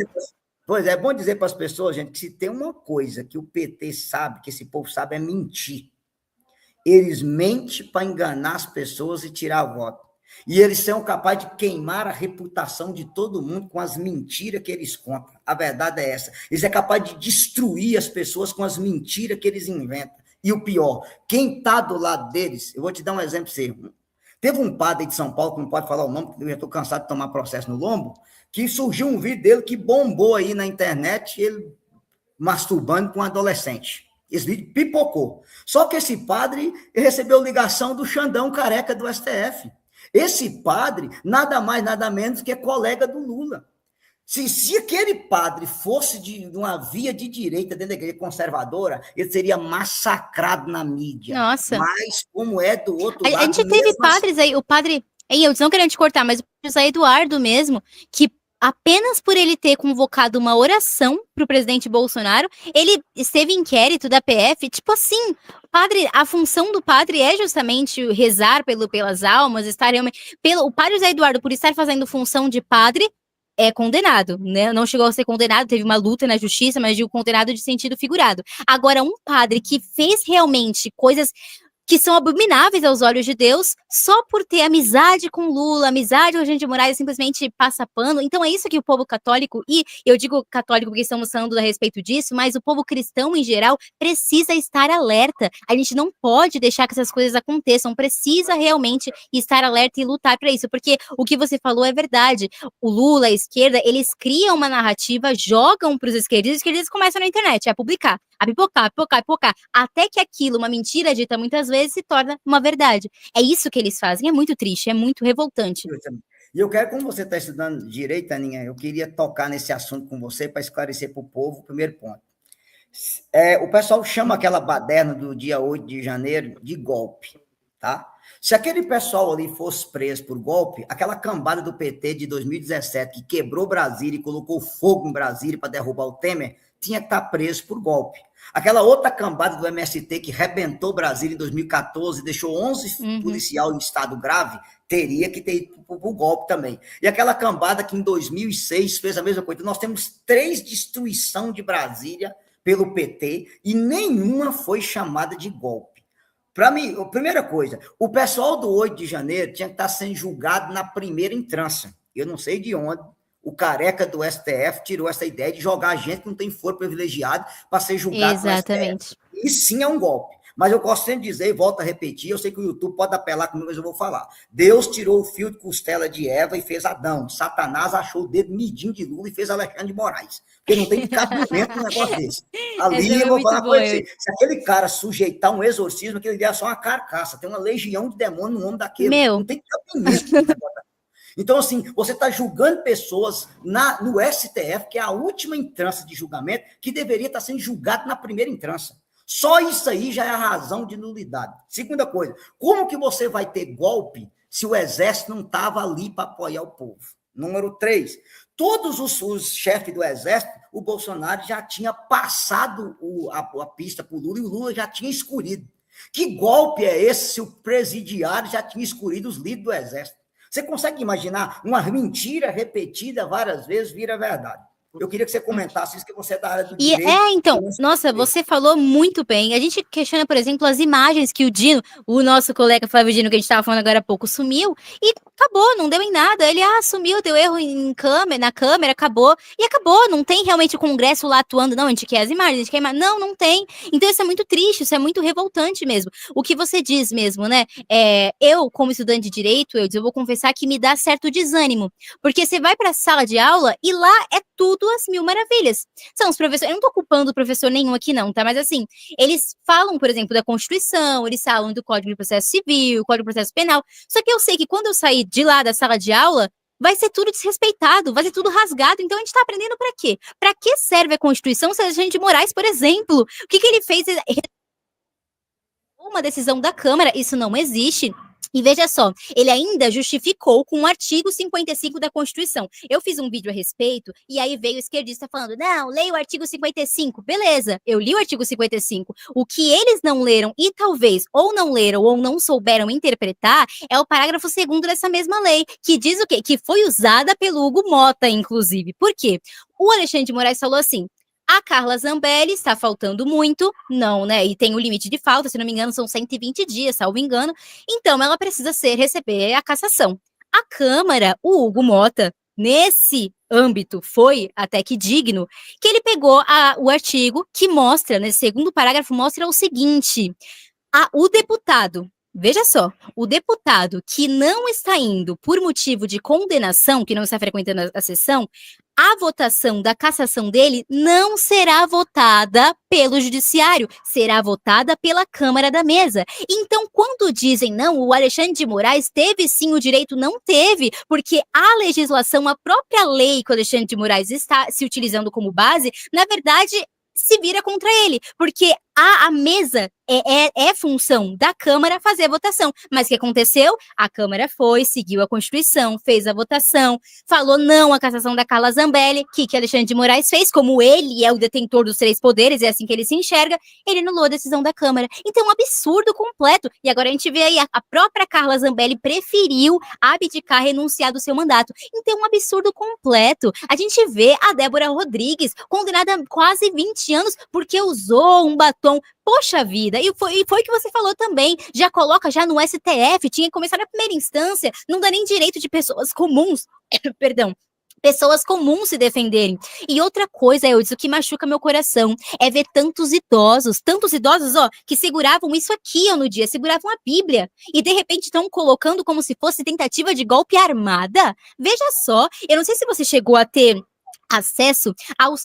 Pois é bom dizer para as pessoas, gente, que se tem uma coisa que o PT sabe, que esse povo sabe, é mentir. Eles mentem para enganar as pessoas e tirar voto. E eles são capazes de queimar a reputação de todo mundo com as mentiras que eles contam. A verdade é essa. Eles são capazes de destruir as pessoas com as mentiras que eles inventam. E o pior, quem está do lado deles, eu vou te dar um exemplo seu. Teve um padre de São Paulo, que não pode falar o nome, porque eu já estou cansado de tomar processo no lombo, que surgiu um vídeo dele que bombou aí na internet, ele masturbando com um adolescente. Esse vídeo pipocou. Só que esse padre recebeu ligação do Xandão Careca do STF. Esse padre, nada mais, nada menos que é colega do Lula. Se aquele padre fosse de uma via de direita dentro da igreja conservadora, ele seria massacrado na mídia. Nossa. Mas como é do outro lado... A gente teve padres aí, o padre... Eu não querendo te cortar, mas o José Eduardo mesmo, que apenas por ele ter convocado uma oração para o presidente Bolsonaro, ele esteve em inquérito da PF, tipo assim, padre, a função do padre é justamente rezar pelas almas, estar realmente... O padre José Eduardo, por estar fazendo função de padre, é condenado, né? Não chegou a ser condenado, teve uma luta na justiça, mas digo condenado de sentido figurado. Agora, um padre que fez realmente coisas que são abomináveis aos olhos de Deus, só por ter amizade com Lula, amizade com a Alexandre de Moraes, simplesmente passa pano. Então é isso que o povo católico, e eu digo católico porque estamos falando a respeito disso, mas o povo cristão em geral precisa estar alerta. A gente não pode deixar que essas coisas aconteçam, precisa realmente estar alerta e lutar para isso, porque o que você falou é verdade. O Lula, a esquerda, eles criam uma narrativa, jogam para os esquerdistas, e os esquerdistas começam na internet a publicar, a pipocar, até que aquilo, uma mentira dita muitas vezes, se torna uma verdade. É isso que eles fazem, é muito triste, é muito revoltante. E eu quero, como você está estudando direito, Aninha, eu queria tocar nesse assunto com você para esclarecer para o povo o primeiro ponto. O pessoal chama aquela baderna do dia 8 de janeiro de golpe, tá? Se aquele pessoal ali fosse preso por golpe, aquela cambada do PT de 2017 que quebrou Brasília e colocou fogo em Brasília para derrubar o Temer, tinha que estar preso por golpe. Aquela outra cambada do MST que rebentou Brasília em 2014 e deixou 11 policiais em estado grave, teria que ter ido para o golpe também. E aquela cambada que em 2006 fez a mesma coisa. Nós temos 3 destruições de Brasília pelo PT e nenhuma foi chamada de golpe. Para mim, a primeira coisa, o pessoal do 8 de janeiro tinha que estar sendo julgado na primeira instância. Eu não sei de onde o careca do STF tirou essa ideia de jogar gente que não tem foro privilegiado para ser julgado. Exatamente. No STF. E sim é um golpe. Mas eu gosto sempre de dizer, e volto a repetir, eu sei que o YouTube pode apelar comigo, mas eu vou falar. Deus tirou o fio de costela de Eva e fez Adão. Satanás achou o dedo midinho de Lula e fez Alexandre de Moraes. Porque não tem cabimento num negócio desse. Ali eu vou falar com você. Se aquele cara sujeitar um exorcismo, aquele dia é só uma carcaça. Tem uma legião de demônio no nome daquele. Não tem cabimento no negócio. Então, assim, você está julgando pessoas no STF, que é a última instância de julgamento, que deveria estar sendo julgado na primeira instância. Só isso aí já é a razão de nulidade. Segunda coisa, como que você vai ter golpe se o exército não estava ali para apoiar o povo? Número 3, todos os chefes do exército, o Bolsonaro já tinha passado a pista para o Lula e o Lula já tinha escolhido. Que golpe é esse se o presidiário já tinha escolhido os líderes do exército? Você consegue imaginar uma mentira repetida várias vezes vira verdade? Eu queria que você comentasse isso, que você é da área do E direito. então, nossa, você falou muito bem. A gente questiona, por exemplo, as imagens que o Dino, o nosso colega Flávio Dino, que a gente estava falando agora há pouco, sumiu e acabou, não deu em nada. Ele, sumiu, deu erro na câmera, acabou. E acabou, não tem realmente o Congresso lá atuando. Não, a gente quer as imagens, a gente quer imagens. Não, não tem. Então isso é muito triste, isso é muito revoltante mesmo. O que você diz mesmo, né? Eu, como estudante de direito, eu vou confessar que me dá certo desânimo. Porque você vai para a sala de aula e lá é tudo às mil maravilhas. São os professores, eu não tô culpando professor nenhum aqui não, tá? Mas assim, eles falam, por exemplo, da Constituição, eles falam do Código de Processo Civil, Código de Processo Penal, só que eu sei que quando eu sair de lá da sala de aula, vai ser tudo desrespeitado, vai ser tudo rasgado, então a gente tá aprendendo pra quê? Pra que serve a Constituição se a Alexandre de Moraes, por exemplo, o que ele fez? Uma decisão da Câmara, isso não existe. E veja só, ele ainda justificou com o artigo 55 da Constituição. Eu fiz um vídeo a respeito, e aí veio o esquerdista falando, não, leia o artigo 55. Beleza, eu li o artigo 55. O que eles não leram, e talvez ou não leram ou não souberam interpretar, é o parágrafo 2º dessa mesma lei, que diz o quê? Que foi usada pelo Hugo Mota, inclusive. Por quê? O Alexandre de Moraes falou assim, a Carla Zambelli está faltando muito, não, né? E tem o limite de falta, se não me engano, são 120 dias, salvo engano. Então, ela precisa receber a cassação. A Câmara, o Hugo Mota, nesse âmbito, foi até que digno, que ele pegou o artigo que mostra, nesse segundo parágrafo, mostra o seguinte: o deputado. Veja só, o deputado que não está indo por motivo de condenação, que não está frequentando a sessão, a votação da cassação dele não será votada pelo judiciário, será votada pela Câmara da Mesa. Então, quando dizem, não, o Alexandre de Moraes teve sim o direito, não teve, porque a legislação, a própria lei que o Alexandre de Moraes está se utilizando como base, na verdade, se vira contra ele, porque a mesa é função da Câmara fazer a votação. Mas o que aconteceu? A Câmara seguiu a Constituição, fez a votação, falou não à cassação da Carla Zambelli, que Alexandre de Moraes fez, como ele é o detentor dos 3 poderes, é assim que ele se enxerga, ele anulou a decisão da Câmara. Então é um absurdo completo. E agora a gente vê aí, a própria Carla Zambelli preferiu abdicar, renunciar do seu mandato. Então é um absurdo completo. A gente vê a Débora Rodrigues, condenada a quase 20 anos, porque usou um batom. Poxa vida, e foi o que você falou também, já coloca já no STF, tinha que começar na primeira instância, não dá nem direito de pessoas comuns, perdão, pessoas comuns se defenderem. E outra coisa, Eudes, o que machuca meu coração é ver tantos idosos, ó, que seguravam isso aqui, ó, no dia, seguravam a Bíblia, e de repente estão colocando como se fosse tentativa de golpe armada. Veja só, eu não sei se você chegou a ter acesso aos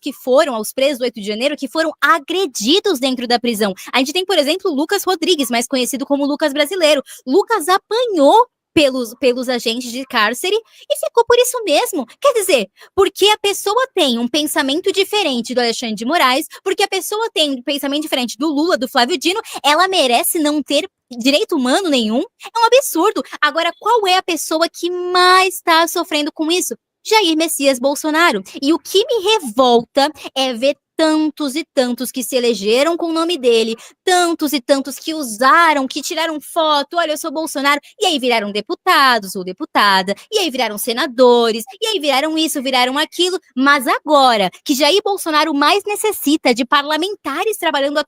presos do 8 de janeiro que foram agredidos dentro da prisão. A gente tem, por exemplo, Lucas Rodrigues, mais conhecido como Lucas Brasileiro. Lucas apanhou pelos agentes de cárcere e ficou por isso mesmo. Quer dizer, porque a pessoa tem um pensamento diferente do Alexandre de Moraes, porque a pessoa tem um pensamento diferente do Lula, do Flávio Dino, ela merece não ter direito humano nenhum? É um absurdo. Agora, qual é a pessoa que mais está sofrendo com isso? Jair Messias Bolsonaro. E o que me revolta é ver tantos e tantos que se elegeram com o nome dele, tantos e tantos que usaram, que tiraram foto, olha, eu sou Bolsonaro, e aí viraram deputados ou deputada, e aí viraram senadores, e aí viraram isso, viraram aquilo, mas agora que Jair Bolsonaro mais necessita de parlamentares trabalhando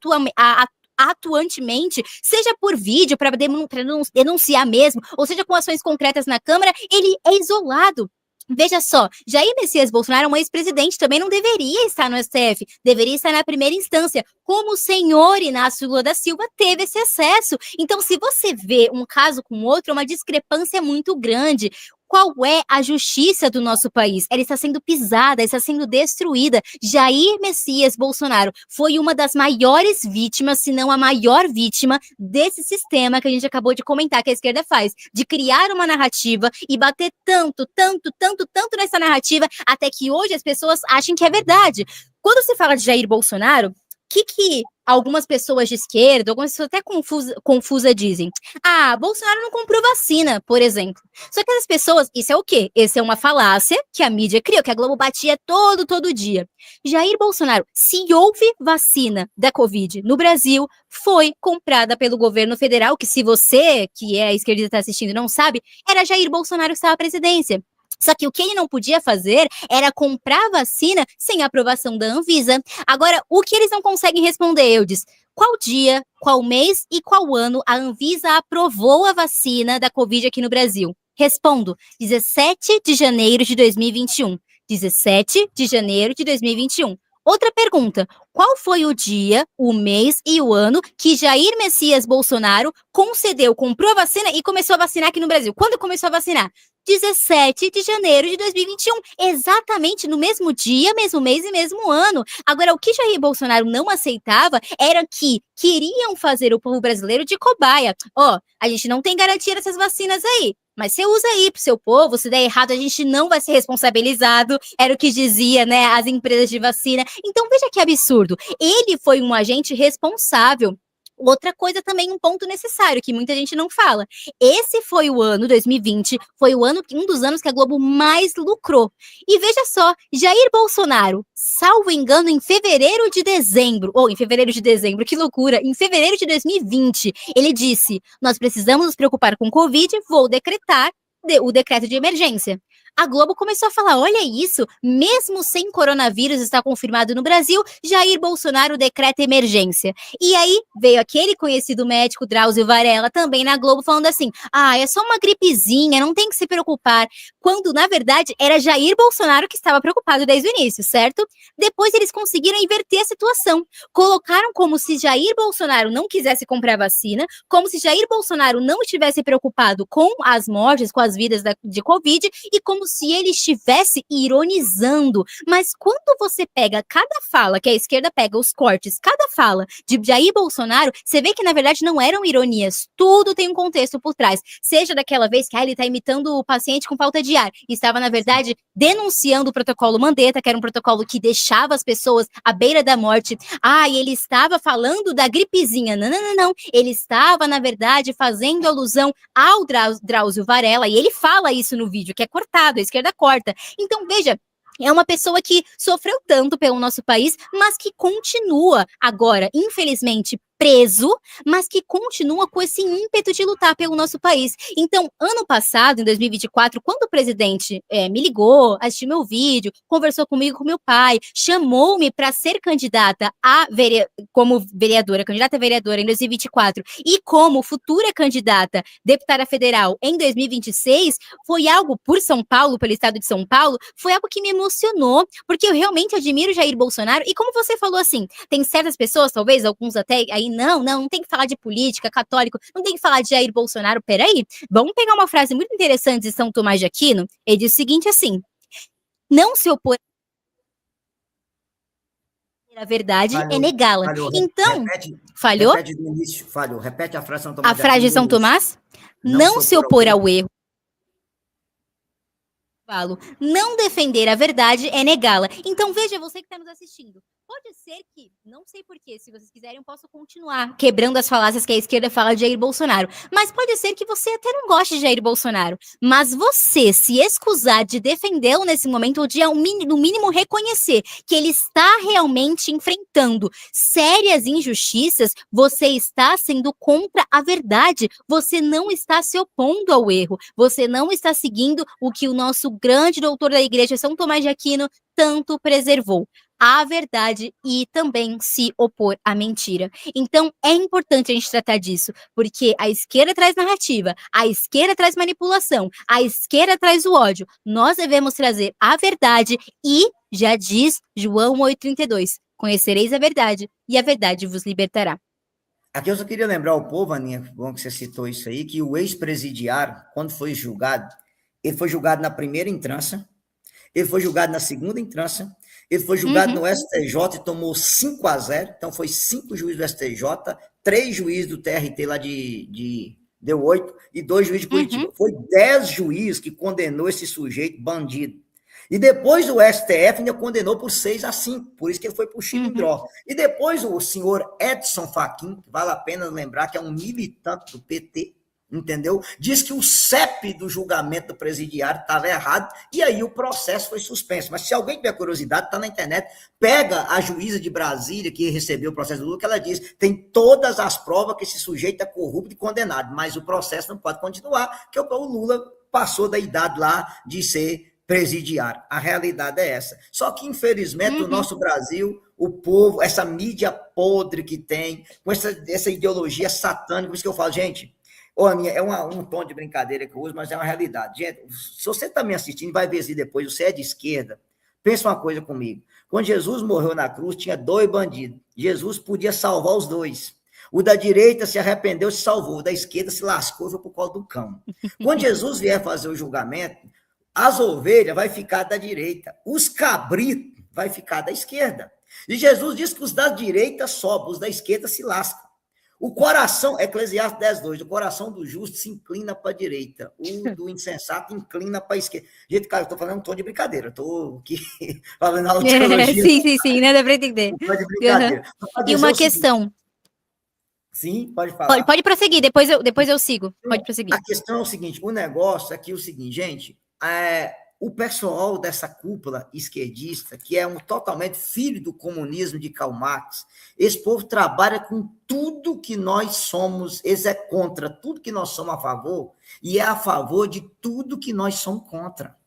atuantemente, seja por vídeo, para denunciar mesmo, ou seja com ações concretas na Câmara, ele é isolado. Veja só, Jair Messias Bolsonaro é um ex-presidente, também não deveria estar no STF, deveria estar na primeira instância, como o senhor Inácio Lula da Silva teve esse acesso. Então, se você vê um caso com outro, é uma discrepância muito grande. Qual é a justiça do nosso país? Ela está sendo pisada, está sendo destruída. Jair Messias Bolsonaro foi uma das maiores vítimas, se não a maior vítima desse sistema que a gente acabou de comentar, que a esquerda faz, de criar uma narrativa e bater tanto nessa narrativa, até que hoje as pessoas achem que é verdade. Quando se fala de Jair Bolsonaro, que algumas pessoas de esquerda, algumas pessoas até confusa dizem? Bolsonaro não comprou vacina, por exemplo. Só que essas pessoas, isso é o quê? Essa é uma falácia que a mídia criou, que a Globo batia todo dia. Jair Bolsonaro, se houve vacina da Covid no Brasil, foi comprada pelo governo federal, que se você, que é esquerdista, está assistindo e não sabe, era Jair Bolsonaro que estava à presidência. Só que o que ele não podia fazer era comprar vacina sem aprovação da Anvisa. Agora, o que eles não conseguem responder, Eudes? Qual dia, qual mês e qual ano a Anvisa aprovou a vacina da Covid aqui no Brasil? Respondo, 17 de janeiro de 2021. 17 de janeiro de 2021. Outra pergunta, qual foi o dia, o mês e o ano que Jair Messias Bolsonaro concedeu, comprou a vacina e começou a vacinar aqui no Brasil? Quando começou a vacinar? 17 de janeiro de 2021, exatamente no mesmo dia, mesmo mês e mesmo ano. Agora, o que Jair Bolsonaro não aceitava era que queriam fazer o povo brasileiro de cobaia. Ó, a gente não tem garantia dessas vacinas aí, mas você usa aí pro seu povo, se der errado a gente não vai ser responsabilizado, era o que dizia, né, as empresas de vacina. Então veja que absurdo, ele foi um agente responsável. Outra coisa também, um ponto necessário, que muita gente não fala. Esse foi o ano, 2020, foi o ano, um dos anos que a Globo mais lucrou. E veja só, Jair Bolsonaro, salvo engano, em fevereiro de dezembro, que loucura, em fevereiro de 2020, ele disse, nós precisamos nos preocupar com Covid, vou decretar o decreto de emergência. A Globo começou a falar, olha isso, mesmo sem coronavírus está confirmado no Brasil, Jair Bolsonaro decreta emergência. E aí veio aquele conhecido médico, Drauzio Varella, também na Globo, falando assim, é só uma gripezinha, não tem que se preocupar. Quando, na verdade, era Jair Bolsonaro que estava preocupado desde o início, certo? Depois eles conseguiram inverter a situação. Colocaram como se Jair Bolsonaro não quisesse comprar vacina, como se Jair Bolsonaro não estivesse preocupado com as mortes, com as vidas de Covid, e como se ele estivesse ironizando. Mas quando você pega cada fala, que a esquerda pega os cortes, cada fala de Jair Bolsonaro, você vê que na verdade não eram ironias, tudo tem um contexto por trás. Seja daquela vez que ele está imitando o paciente com falta de ar, e estava na verdade denunciando o protocolo Mandetta, que era um protocolo que deixava as pessoas à beira da morte. E ele estava falando da gripezinha. Não. Ele estava, na verdade, fazendo alusão ao Drauzio Varella, e ele fala isso no vídeo, que é cortado, a esquerda corta. Então, veja, é uma pessoa que sofreu tanto pelo nosso país, mas que continua agora, infelizmente, preso, mas que continua com esse ímpeto de lutar pelo nosso país. Então, ano passado, em 2024, quando o presidente me ligou, assistiu meu vídeo, conversou comigo, com meu pai, chamou-me para ser candidata como vereadora, candidata a vereadora em 2024 e como futura candidata deputada federal em 2026, foi algo por São Paulo, pelo estado de São Paulo, foi algo que me emocionou, porque eu realmente admiro Jair Bolsonaro e como você falou assim, tem certas pessoas, talvez alguns até aí, não tem que falar de política, católico, não tem que falar de Jair Bolsonaro, peraí, vamos pegar uma frase muito interessante de São Tomás de Aquino, ele diz o seguinte assim, não se opor à verdade é negá-la. Então, falhou? Repete do início, falhou. Repete a frase de São Tomás. A frase de São Tomás? Não se opor ao erro. Não defender a verdade é negá-la. Então veja, você que está nos assistindo, pode ser que, não sei porquê, se vocês quiserem eu posso continuar quebrando as falácias que a esquerda fala de Jair Bolsonaro, mas pode ser que você até não goste de Jair Bolsonaro, mas você se escusar de defendê-lo nesse momento, ou de no mínimo reconhecer que ele está realmente enfrentando sérias injustiças, você está sendo contra a verdade, você não está se opondo ao erro, você não está seguindo o que o nosso grande doutor da igreja, São Tomás de Aquino, tanto preservou. A verdade e também se opor à mentira. Então, é importante a gente tratar disso, porque a esquerda traz narrativa, a esquerda traz manipulação, a esquerda traz o ódio. Nós devemos trazer a verdade e, já diz João 8,32, conhecereis a verdade e a verdade vos libertará. Aqui eu só queria lembrar ao povo, Aninha, bom que você citou isso aí, que o ex-presidiário, quando foi julgado, ele foi julgado na primeira instância, ele foi julgado na segunda instância, ele foi julgado no STJ e tomou 5-0, então foi 5 juízes do STJ, 3 juízes do TRT lá deu 8, e 2 juízes de Curitiba. Foi 10 juízes que condenou esse sujeito bandido. E depois o STF ainda condenou por 6-5, por isso que ele foi para o Xilindró. E depois o senhor Edson Fachin, que vale a pena lembrar que é um militante do PT, entendeu? Diz que o CEP do julgamento do presidiário estava errado e aí o processo foi suspenso. Mas se alguém tiver curiosidade, está na internet, pega a juíza de Brasília que recebeu o processo do Lula, que ela diz, tem todas as provas que esse sujeito é corrupto e condenado, mas o processo não pode continuar, porque o Lula passou da idade lá de ser presidiário. A realidade é essa. Só que, infelizmente, no nosso Brasil, o povo, essa mídia podre que tem, com essa ideologia satânica, por isso que eu falo, gente, é um tom de brincadeira que eu uso, mas é uma realidade. Gente, se você está me assistindo, vai ver se depois você é de esquerda, pensa uma coisa comigo. Quando Jesus morreu na cruz, tinha 2 bandidos. Jesus podia salvar os 2. O da direita se arrependeu, se salvou. O da esquerda se lascou e foi pro colo do cão. Quando Jesus vier fazer o julgamento, as ovelhas vai ficar da direita, os cabritos vai ficar da esquerda. E Jesus diz que os da direita sobem, os da esquerda se lascam. O coração, Eclesiastes 10:2, o coração do justo se inclina para a direita, o do insensato inclina para a esquerda. Gente, cara, eu estou falando um tom de brincadeira, estou aqui falando aula de teologia. Sim, né? Dá para entender. Um tom de brincadeira. E uma questão. Sim, pode falar. Pode prosseguir, depois eu sigo. Pode prosseguir. A questão é o seguinte, o negócio aqui é o seguinte, gente, o pessoal dessa cúpula esquerdista, que é totalmente filho do comunismo de Karl Marx, esse povo trabalha com tudo que nós somos, eles é contra tudo que nós somos a favor, e é a favor de tudo que nós somos contra.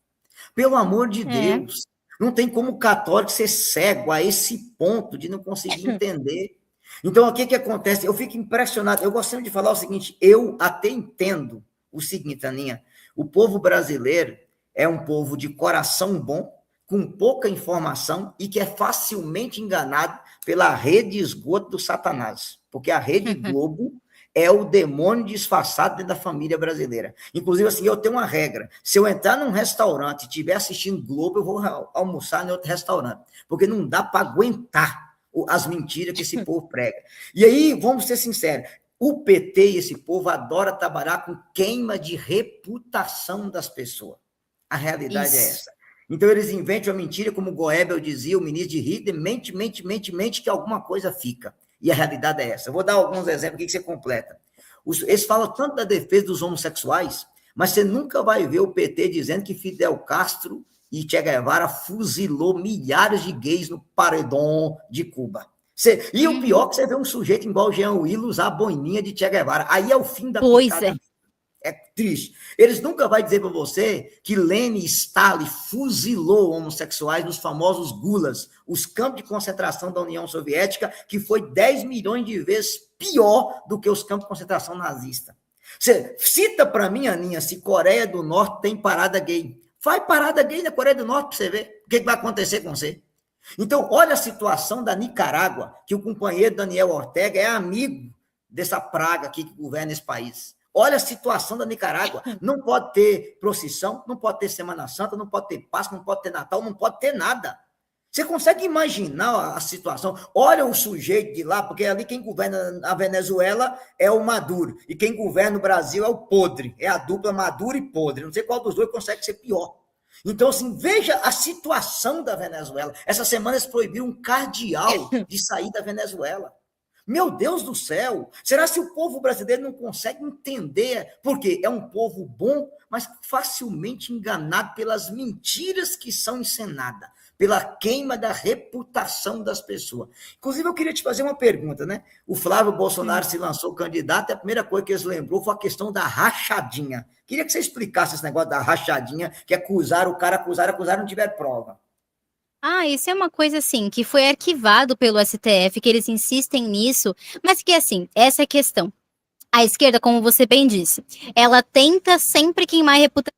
Pelo amor de Deus, não tem como o católico ser cego a esse ponto de não conseguir entender. Então, o que acontece? Eu fico impressionado, eu gosto sempre de falar o seguinte, eu até entendo o seguinte, Aninha, o povo brasileiro é um povo de coração bom, com pouca informação e que é facilmente enganado pela rede de esgoto do Satanás, porque a Rede Globo é o demônio disfarçado dentro da família brasileira. Inclusive, assim, eu tenho uma regra, se eu entrar num restaurante e estiver assistindo Globo, eu vou almoçar em outro restaurante, porque não dá para aguentar as mentiras que esse povo prega. E aí, vamos ser sinceros, o PT e esse povo adora trabalhar com queima de reputação das pessoas. A realidade é essa. Então, eles inventam a mentira, como o Goebbels dizia, o ministro de Hitler, mente, que alguma coisa fica. E a realidade é essa. Eu vou dar alguns exemplos aqui que você completa. Eles falam tanto da defesa dos homossexuais, mas você nunca vai ver o PT dizendo que Fidel Castro e Che Guevara fuzilou milhares de gays no paredão de Cuba. E o pior é que você vê um sujeito igual o Jean Willis usar a boininha de Che Guevara. Aí é o fim da picada. É triste. Eles nunca vão dizer para você que Lenin e Stalin fuzilou homossexuais nos famosos gulas, os campos de concentração da União Soviética, que foi 10 milhões de vezes pior do que os campos de concentração nazistas. Você cita para mim, Aninha, se Coreia do Norte tem parada gay. Faz parada gay na Coreia do Norte para você ver o que vai acontecer com você. Então, olha a situação da Nicarágua, que o companheiro Daniel Ortega é amigo dessa praga aqui que governa esse país. Olha a situação da Nicarágua. Não pode ter procissão, não pode ter Semana Santa, não pode ter Páscoa, não pode ter Natal, não pode ter nada. Você consegue imaginar a situação? Olha o sujeito de lá, porque ali quem governa a Venezuela é o Maduro, e quem governa o Brasil é o Podre, é a dupla Maduro e Podre. Não sei qual dos dois consegue ser pior. Então, assim, veja a situação da Venezuela. Essa semana eles proibiram um cardeal de sair da Venezuela. Meu Deus do céu! Será que o povo brasileiro não consegue entender? Porque é um povo bom, mas facilmente enganado pelas mentiras que são encenadas, pela queima da reputação das pessoas. Inclusive, eu queria te fazer uma pergunta, né? O Flávio Bolsonaro se lançou candidato e a primeira coisa que eles lembrou foi a questão da rachadinha. Queria que você explicasse esse negócio da rachadinha, que acusar o cara, acusar, não tiver prova. Isso é uma coisa, assim, que foi arquivado pelo STF, que eles insistem nisso, mas que, assim, essa é a questão. A esquerda, como você bem disse, ela tenta sempre queimar a reputação.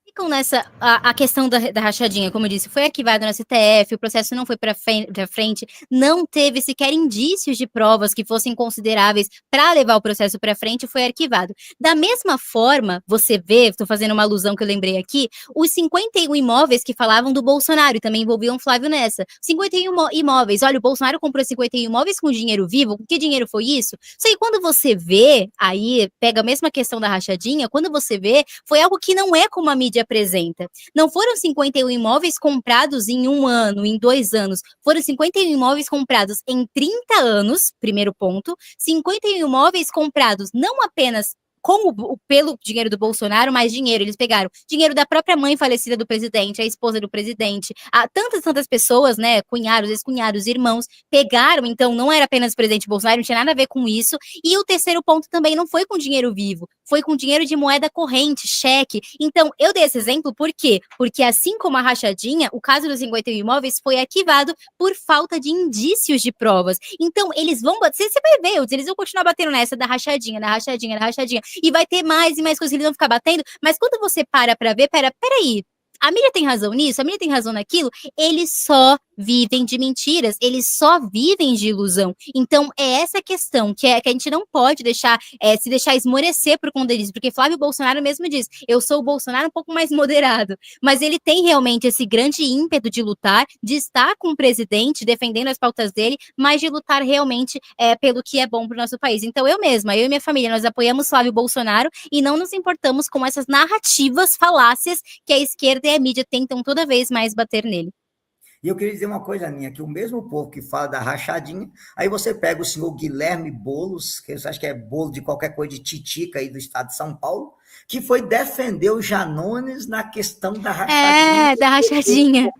Ficam nessa, a questão da rachadinha, como eu disse, foi arquivado no STF, o processo não foi para frente, não teve sequer indícios de provas que fossem consideráveis para levar o processo para frente, foi arquivado. Da mesma forma, você vê, estou fazendo uma alusão que eu lembrei aqui, os 51 imóveis que falavam do Bolsonaro, e também envolviam o Flávio nessa. 51 imóveis, olha, o Bolsonaro comprou 51 imóveis com dinheiro vivo, que dinheiro foi isso? Só que quando você vê, aí pega a mesma questão da rachadinha, quando você vê, foi algo que não é como a mídia apresenta. Não foram 51 imóveis comprados em 1 ano, em 2 anos. Foram 51 imóveis comprados em 30 anos, primeiro ponto. 51 imóveis comprados não apenas pelo dinheiro do Bolsonaro, mais dinheiro. Eles pegaram dinheiro da própria mãe falecida do presidente, a esposa do presidente, tantas pessoas, né, cunhados, ex-cunhados, irmãos, pegaram, então não era apenas o presidente Bolsonaro, não tinha nada a ver com isso. E o terceiro ponto também não foi com dinheiro vivo, foi com dinheiro de moeda corrente, cheque. Então, eu dei esse exemplo por quê? Porque assim como a rachadinha, o caso dos 51 imóveis foi arquivado por falta de indícios de provas. Então, eles vão bater, você vai ver, eles vão continuar batendo nessa da rachadinha, e vai ter mais e mais coisas, eles vão ficar batendo, mas quando você para pra ver, peraí, a mídia tem razão nisso, a mídia tem razão naquilo, eles só vivem de mentiras, eles só vivem de ilusão. Então, é essa questão que a gente não pode deixar, se deixar esmorecer por conta disso, porque Flávio Bolsonaro mesmo diz, eu sou o Bolsonaro um pouco mais moderado, mas ele tem realmente esse grande ímpeto de lutar, de estar com o presidente, defendendo as pautas dele, mas de lutar realmente pelo que é bom para o nosso país. Então, eu e minha família, nós apoiamos Flávio Bolsonaro e não nos importamos com essas narrativas falácias que a esquerda e a mídia tentam toda vez mais bater nele. E eu queria dizer uma coisa, Aninha, que o mesmo povo que fala da rachadinha, aí você pega o senhor Guilherme Boulos, que eu acho que é bolo de qualquer coisa de titica aí do estado de São Paulo, que foi defender o Janones na questão da rachadinha. Da rachadinha.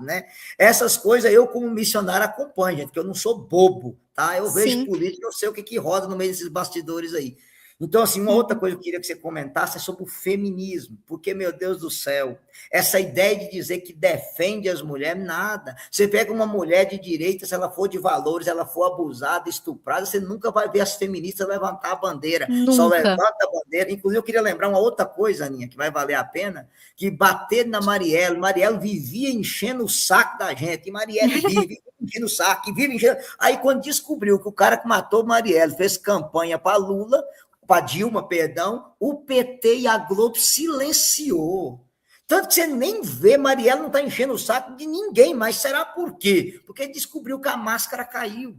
Né? Essas coisas eu, como missionário, acompanho, gente, porque eu não sou bobo, tá? Eu vejo política, eu sei o que roda no meio desses bastidores aí. Então, assim, uma outra coisa que eu queria que você comentasse é sobre o feminismo, porque, meu Deus do céu, essa ideia de dizer que defende as mulheres, nada. Você pega uma mulher de direita, se ela for de valores, ela for abusada, estuprada, você nunca vai ver as feministas levantar a bandeira. Nunca. Só levanta a bandeira. Inclusive, eu queria lembrar uma outra coisa, Aninha, que vai valer a pena, que bater na Marielle vivia enchendo o saco da gente, e Marielle vive enchendo o saco, vive enchendo... Aí, quando descobriu que o cara que matou Marielle fez campanha para Lula, para Dilma, perdão, o PT e a Globo silenciou. Tanto que você nem vê, Marielle não está enchendo o saco de ninguém, mas será por quê? Porque descobriu que a máscara caiu.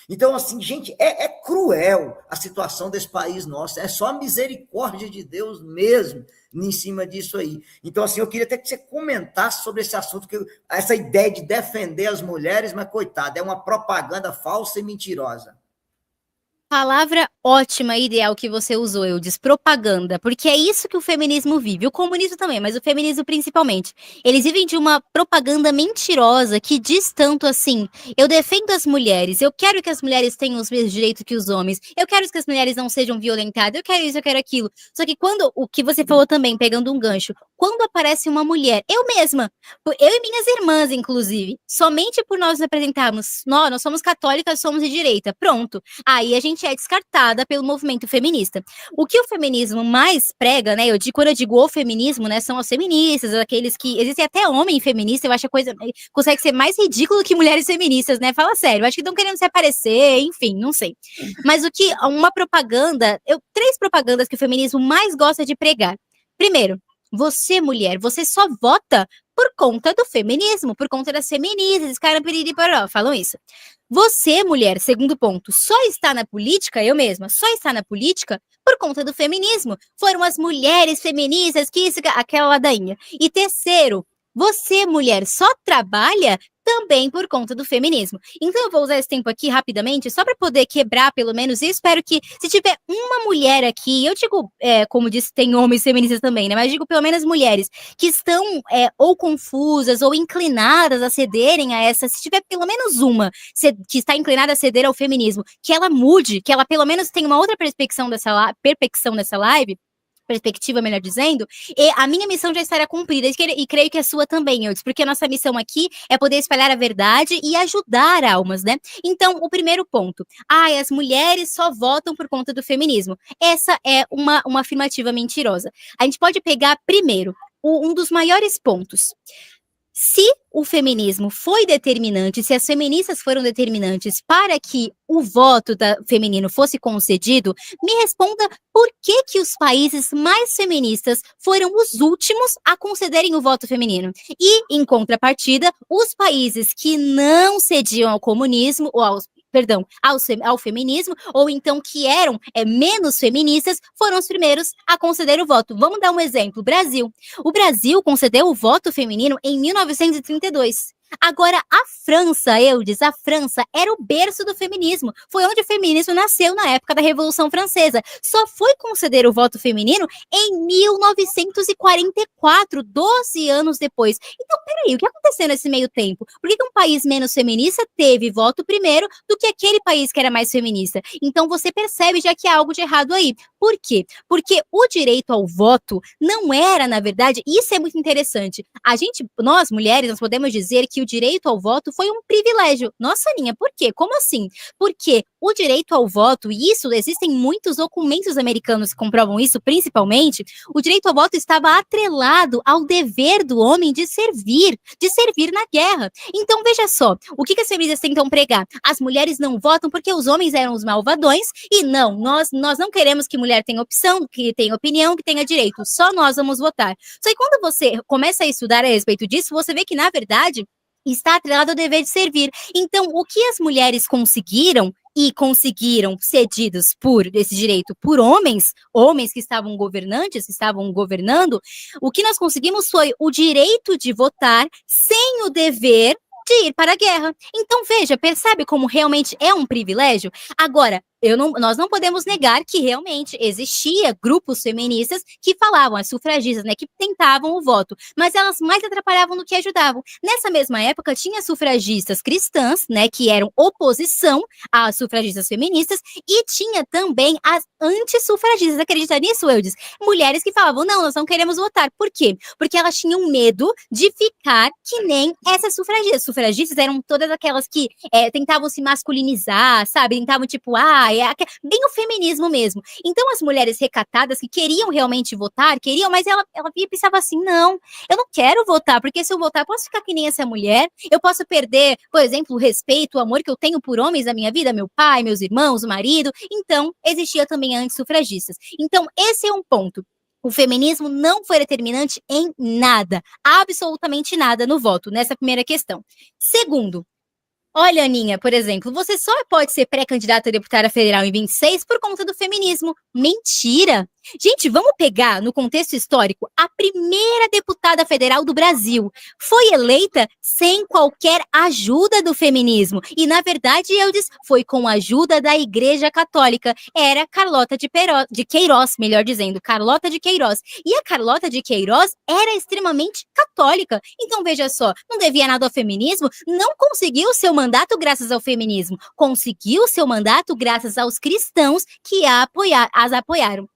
Então, assim, gente, é cruel a situação desse país nosso, é só a misericórdia de Deus mesmo em cima disso aí. Então, assim, eu queria até que você comentasse sobre esse assunto, que essa ideia de defender as mulheres, mas, coitada, é uma propaganda falsa e mentirosa. Palavra ótima e ideal que você usou, Eudes, propaganda, porque é isso que o feminismo vive, o comunismo também, mas o feminismo principalmente. Eles vivem de uma propaganda mentirosa que diz tanto assim, eu defendo as mulheres, eu quero que as mulheres tenham os mesmos direitos que os homens, eu quero que as mulheres não sejam violentadas, eu quero isso, eu quero aquilo. Só que quando, o que você falou também, pegando um gancho, quando aparece uma mulher, eu mesma, eu e minhas irmãs, inclusive, somente por nós representarmos, nós somos católicas, somos de direita, pronto. Aí a gente é descartada pelo movimento feminista. O que o feminismo mais prega, né? Quando eu digo o feminismo, né? São as feministas, aqueles que. Existem até homem feminista, eu acho a coisa. Consegue ser mais ridículo que mulheres feministas, né? Fala sério, eu acho que estão querendo se aparecer, enfim, não sei. Mas o que. Uma propaganda. Três propagandas que o feminismo mais gosta de pregar. Primeiro, você, mulher, você só vota por conta do feminismo, por conta das feministas, falam isso. Você, mulher, segundo ponto, só está na política, eu mesma, só está na política por conta do feminismo. Foram as mulheres feministas que isso, aquela ladainha. E terceiro, você, mulher, só trabalha também por conta do feminismo. Então eu vou usar esse tempo aqui rapidamente, só para poder quebrar pelo menos, e espero que se tiver uma mulher aqui, eu digo, como disse, tem homens feministas também, né, mas digo pelo menos mulheres, que estão ou confusas ou inclinadas a cederem a essa, se tiver pelo menos uma que está inclinada a ceder ao feminismo, que ela mude, que ela pelo menos tenha uma outra perspectiva dessa live, perspectiva, melhor dizendo, e a minha missão já estará cumprida, e creio que a sua também, Eudes, porque a nossa missão aqui é poder espalhar a verdade e ajudar almas, né? Então, o primeiro ponto, as mulheres só votam por conta do feminismo. Essa é uma afirmativa mentirosa. A gente pode pegar primeiro, um dos maiores pontos. Se o feminismo foi determinante, se as feministas foram determinantes para que o voto feminino fosse concedido, me responda por que os países mais feministas foram os últimos a concederem o voto feminino. E, em contrapartida, os países que não cediam ao comunismo, ou ao feminismo, ou então que eram menos feministas, foram os primeiros a conceder o voto. Vamos dar um exemplo, Brasil. O Brasil concedeu o voto feminino em 1932. Agora, a França, Eudes, a França era o berço do feminismo. Foi onde o feminismo nasceu na época da Revolução Francesa. Só foi conceder o voto feminino em 1944, 12 anos depois. Então, peraí, o que aconteceu nesse meio tempo? Por que um país menos feminista teve voto primeiro do que aquele país que era mais feminista? Então, você percebe já que há algo de errado aí. Por quê? Porque o direito ao voto não era, na verdade, isso é muito interessante. Nós mulheres, nós podemos dizer que o direito ao voto foi um privilégio. Nossa, Aninha, por quê? Como assim? Porque o direito ao voto, e isso, existem muitos documentos americanos que comprovam isso, principalmente, o direito ao voto estava atrelado ao dever do homem de servir na guerra. Então, veja só, o que as feministas tentam pregar? As mulheres não votam porque os homens eram os malvadões, e não, nós não queremos que mulher tenha opção, que tenha opinião, que tenha direito, só nós vamos votar. Só que quando você começa a estudar a respeito disso, você vê que, na verdade, está atrelado ao dever de servir. Então, o que as mulheres conseguiram cedidos por esse direito por homens que estavam governantes, que estavam governando, o que nós conseguimos foi o direito de votar sem o dever de ir para a guerra. Então, veja, percebe como realmente é um privilégio? Agora, nós não podemos negar que realmente existia grupos feministas que falavam, as sufragistas, né, que tentavam o voto, mas elas mais atrapalhavam do que ajudavam. Nessa mesma época, tinha sufragistas cristãs, né, que eram oposição às sufragistas feministas, e tinha também as antissufragistas. Acredita nisso, Eudes? Mulheres que falavam, não, nós não queremos votar. Por quê? Porque elas tinham medo de ficar que nem essas sufragistas. Sufragistas eram todas aquelas que tentavam se masculinizar, sabe? Tentavam, tipo, bem o feminismo mesmo. Então, as mulheres recatadas que queriam realmente votar, mas ela via e pensava assim, não, eu não quero votar, porque se eu votar, eu posso ficar que nem essa mulher, eu posso perder, por exemplo, o respeito, o amor que eu tenho por homens da minha vida, meu pai, meus irmãos, o marido. Então, existia também antissufragistas. Então, esse é um ponto. O feminismo não foi determinante em nada, absolutamente nada no voto, nessa primeira questão. Segundo, olha, Aninha, por exemplo, você só pode ser pré-candidata a deputada federal em 26 por conta do feminismo. Mentira! Gente, vamos pegar no contexto histórico, a primeira deputada federal do Brasil foi eleita sem qualquer ajuda do feminismo. E, na verdade, Eudes, foi com a ajuda da Igreja Católica. Era Carlota de Queiroz, melhor dizendo, Carlota de Queiroz. E a Carlota de Queiroz era extremamente católica. Então, veja só, não devia nada ao feminismo, não conseguiu seu mandato graças ao feminismo, conseguiu seu mandato graças aos cristãos que as apoiaram.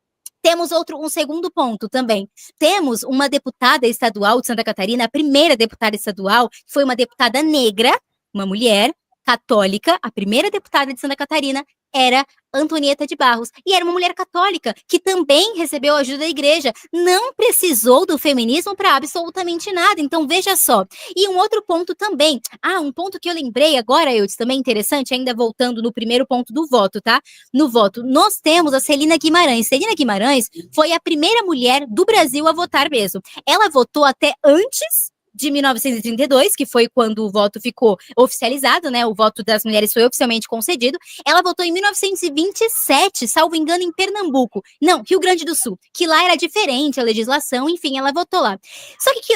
Temos um segundo ponto também. Temos uma deputada estadual de Santa Catarina, a primeira deputada estadual, foi uma deputada negra, uma mulher católica, a primeira deputada de Santa Catarina era Antonieta de Barros, e era uma mulher católica, que também recebeu a ajuda da igreja, não precisou do feminismo para absolutamente nada. Então, veja só. E um outro ponto também, um ponto que eu lembrei agora, Eudes, também interessante, ainda voltando no primeiro ponto do voto, tá? No voto, nós temos a Celina Guimarães. Celina Guimarães foi a primeira mulher do Brasil a votar mesmo. Ela votou até antes de 1932, que foi quando o voto ficou oficializado, né? O voto das mulheres foi oficialmente concedido. Ela votou em 1927, salvo engano, em Pernambuco. Não, Rio Grande do Sul, que lá era diferente a legislação, enfim, ela votou lá. Só que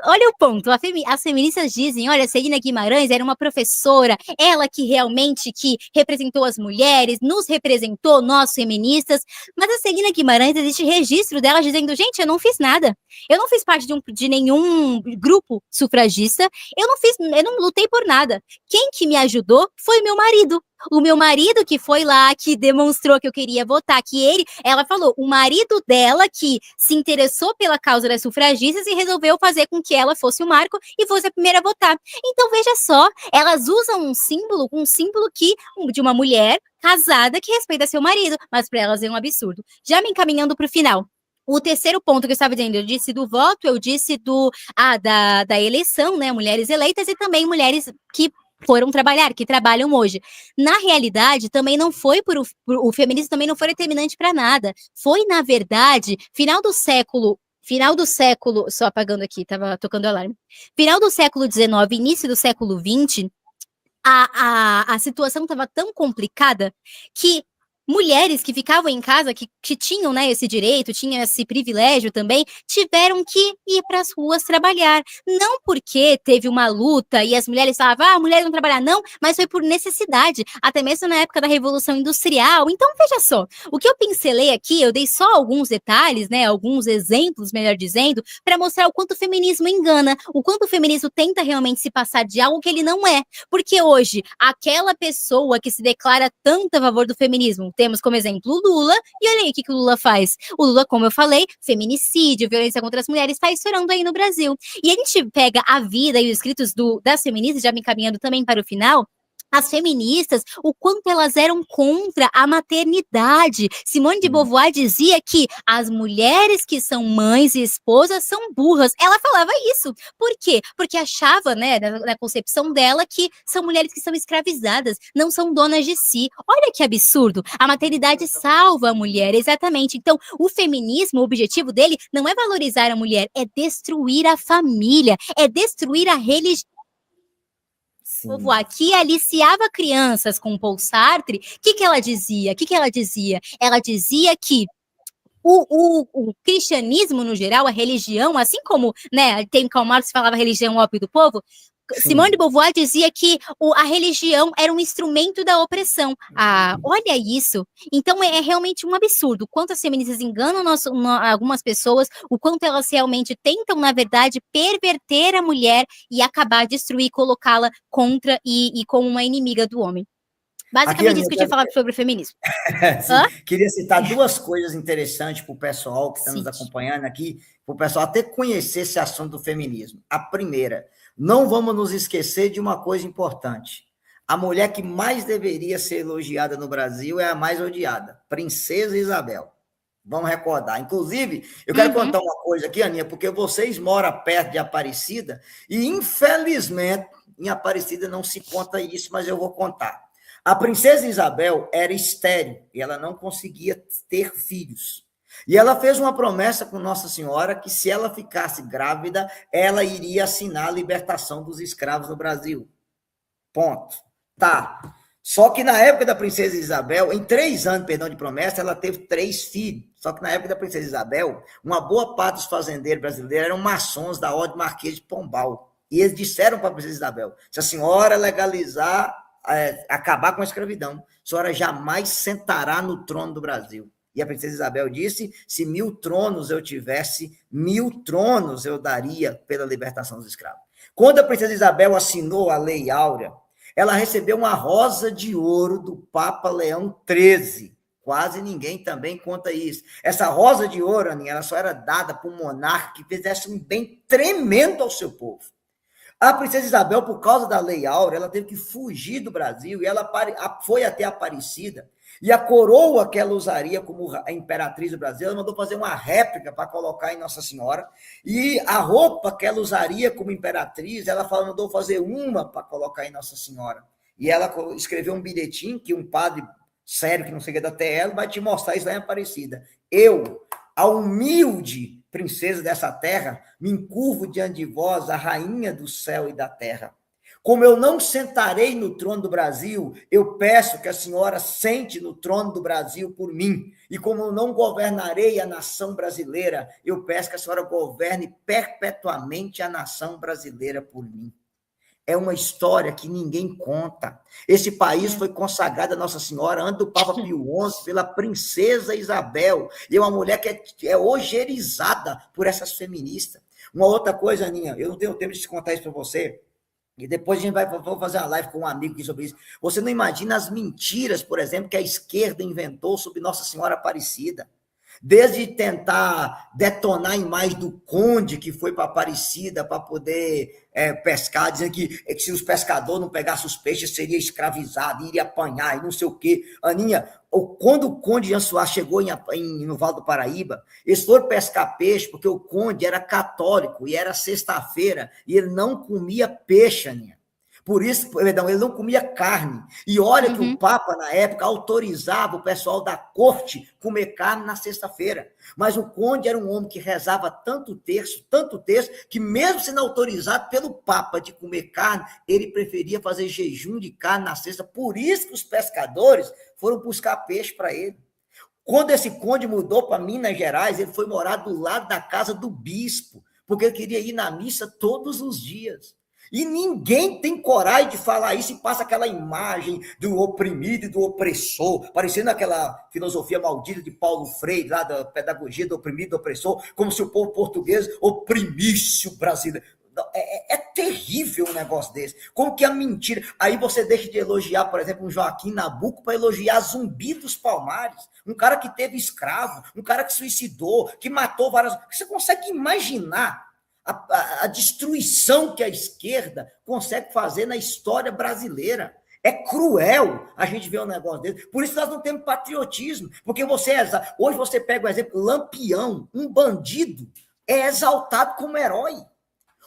olha o ponto, as feministas dizem, olha, Celina Guimarães era uma professora, ela que realmente que representou as mulheres, nos representou, nós feministas, mas a Celina Guimarães, existe registro dela dizendo, gente, eu não fiz nada, eu não fiz parte de nenhum grupo sufragista, eu não lutei por nada. Quem que me ajudou foi meu marido. O meu marido que foi lá, que demonstrou que eu queria votar, ela falou, o marido dela que se interessou pela causa das sufragistas e resolveu fazer com que ela fosse o marco e fosse a primeira a votar. Então, veja só, elas usam um símbolo de uma mulher casada que respeita seu marido, mas para elas é um absurdo. Já me encaminhando para o final. O terceiro ponto que eu estava dizendo, eu disse do voto, eu disse da eleição, né, mulheres eleitas e também mulheres que foram trabalhar, que trabalham hoje. Na realidade, também não foi o feminismo também não foi determinante para nada. Foi, na verdade, final do século, só apagando aqui, estava tocando alarme. Final do século XIX, início do século XX, a situação estava tão complicada que mulheres que ficavam em casa, que tinham, né, esse direito, tinham esse privilégio também, tiveram que ir para as ruas trabalhar. Não porque teve uma luta e as mulheres falavam, mulheres vão trabalhar, não, mas foi por necessidade, até mesmo na época da Revolução Industrial. Então, veja só, o que eu pincelei aqui, eu dei só alguns detalhes, né, alguns exemplos, melhor dizendo, para mostrar o quanto o feminismo engana, o quanto o feminismo tenta realmente se passar de algo que ele não é. Porque hoje, aquela pessoa que se declara tanto a favor do feminismo, temos como exemplo o Lula, e olha aí o que o Lula faz. O Lula, como eu falei, feminicídio, violência contra as mulheres, está estourando aí no Brasil. E a gente pega a vida e os escritos das feministas, já me encaminhando também para o final, as feministas, o quanto elas eram contra a maternidade. Simone de Beauvoir dizia que as mulheres que são mães e esposas são burras. Ela falava isso. Por quê? Porque achava, né, na concepção dela, que são mulheres que são escravizadas, não são donas de si. Olha que absurdo. A maternidade salva a mulher, exatamente. Então, o feminismo, o objetivo dele não é valorizar a mulher, é destruir a família, é destruir a religião. Povo aqui aliciava crianças com Paul Sartre. O que ela dizia? Ela dizia que o cristianismo, no geral, a religião, assim como, né, tem Karl Marx falava religião ópio do povo, Simone de Beauvoir dizia que a religião era um instrumento da opressão. Olha isso. Então é realmente um absurdo. Quanto as feministas enganam algumas pessoas, o quanto elas realmente tentam, na verdade, perverter a mulher e acabar, destruir, colocá-la contra e como uma inimiga do homem. Basicamente isso que eu tinha falado sobre o feminismo. Queria citar duas coisas interessantes para o pessoal que está nos acompanhando aqui, para o pessoal até conhecer esse assunto do feminismo. A primeira, não vamos nos esquecer de uma coisa importante. A mulher que mais deveria ser elogiada no Brasil é a mais odiada, Princesa Isabel. Vamos recordar. Inclusive, eu quero contar uma coisa aqui, Aninha, porque vocês moram perto de Aparecida e, infelizmente, em Aparecida não se conta isso, mas eu vou contar. A Princesa Isabel era estéril e ela não conseguia ter filhos. E ela fez uma promessa com Nossa Senhora que, se ela ficasse grávida, ela iria assinar a libertação dos escravos no Brasil. Ponto. Tá. Só que na época da Princesa Isabel, em 3 anos, perdão, de promessa, ela teve 3 filhos. Só que na época da Princesa Isabel, uma boa parte dos fazendeiros brasileiros eram maçons da Ordem Marquês de Pombal. E eles disseram para a Princesa Isabel, se a senhora legalizar, acabar com a escravidão, a senhora jamais sentará no trono do Brasil. E a Princesa Isabel disse, se 1000 tronos eu tivesse, 1000 tronos eu daria pela libertação dos escravos. Quando a Princesa Isabel assinou a Lei Áurea, ela recebeu uma rosa de ouro do Papa Leão XIII. Quase ninguém também conta isso. Essa rosa de ouro, Aninha, ela só era dada para um monarca que fizesse um bem tremendo ao seu povo. A Princesa Isabel, por causa da Lei Áurea, ela teve que fugir do Brasil e ela foi até Aparecida. E a coroa que ela usaria como a imperatriz do Brasil, ela mandou fazer uma réplica para colocar em Nossa Senhora. E a roupa que ela usaria como imperatriz, ela mandou fazer uma para colocar em Nossa Senhora. E ela escreveu um bilhetinho que um padre sério, que não sei o que da TL, vai te mostrar isso lá em Aparecida. Eu, a humilde princesa dessa terra, me encurvo diante de vós, a rainha do céu e da terra. Como eu não sentarei no trono do Brasil, eu peço que a senhora sente no trono do Brasil por mim. E como eu não governarei a nação brasileira, eu peço que a senhora governe perpetuamente a nação brasileira por mim. É uma história que ninguém conta. Esse país foi consagrado a Nossa Senhora antes do Papa Pio XI pela Princesa Isabel. E é uma mulher que é ogerizada por essas feministas. Uma outra coisa, Aninha, eu não tenho tempo de contar isso para você, e depois a gente vai fazer uma live com um amigo aqui sobre isso. Você não imagina as mentiras, por exemplo, que a esquerda inventou sobre Nossa Senhora Aparecida. Desde tentar detonar a imagem do conde que foi para Aparecida para poder pescar, dizendo que se os pescadores não pegassem os peixes, seria escravizado, iria apanhar e não sei o quê. Aninha, quando o conde Jean Soares chegou no Vale do Paraíba, eles foram pescar peixe porque o conde era católico e era sexta-feira e ele não comia peixe, Aninha. Por isso, perdão, ele não comia carne. E olha que o Uhum. Papa, na época, autorizava o pessoal da corte comer carne na sexta-feira. Mas o conde era um homem que rezava tanto terço, que mesmo sendo autorizado pelo Papa de comer carne, ele preferia fazer jejum de carne na sexta. Por isso que os pescadores foram buscar peixe para ele. Quando esse conde mudou para Minas Gerais, ele foi morar do lado da casa do bispo, porque ele queria ir na missa todos os dias. E ninguém tem coragem de falar isso e passa aquela imagem do oprimido e do opressor, parecendo aquela filosofia maldita de Paulo Freire, lá da pedagogia do oprimido e do opressor, como se o povo português oprimisse o brasileiro. É terrível um negócio desse. Como que é mentira? Aí você deixa de elogiar, por exemplo, um Joaquim Nabuco para elogiar Zumbi dos Palmares, um cara que teve escravo, um cara que suicidou, que matou várias. Você consegue imaginar a destruição que a esquerda consegue fazer na história brasileira? É cruel a gente ver um negócio desse. Por isso nós não temos patriotismo. Porque hoje você pega o exemplo, Lampião, um bandido, é exaltado como herói.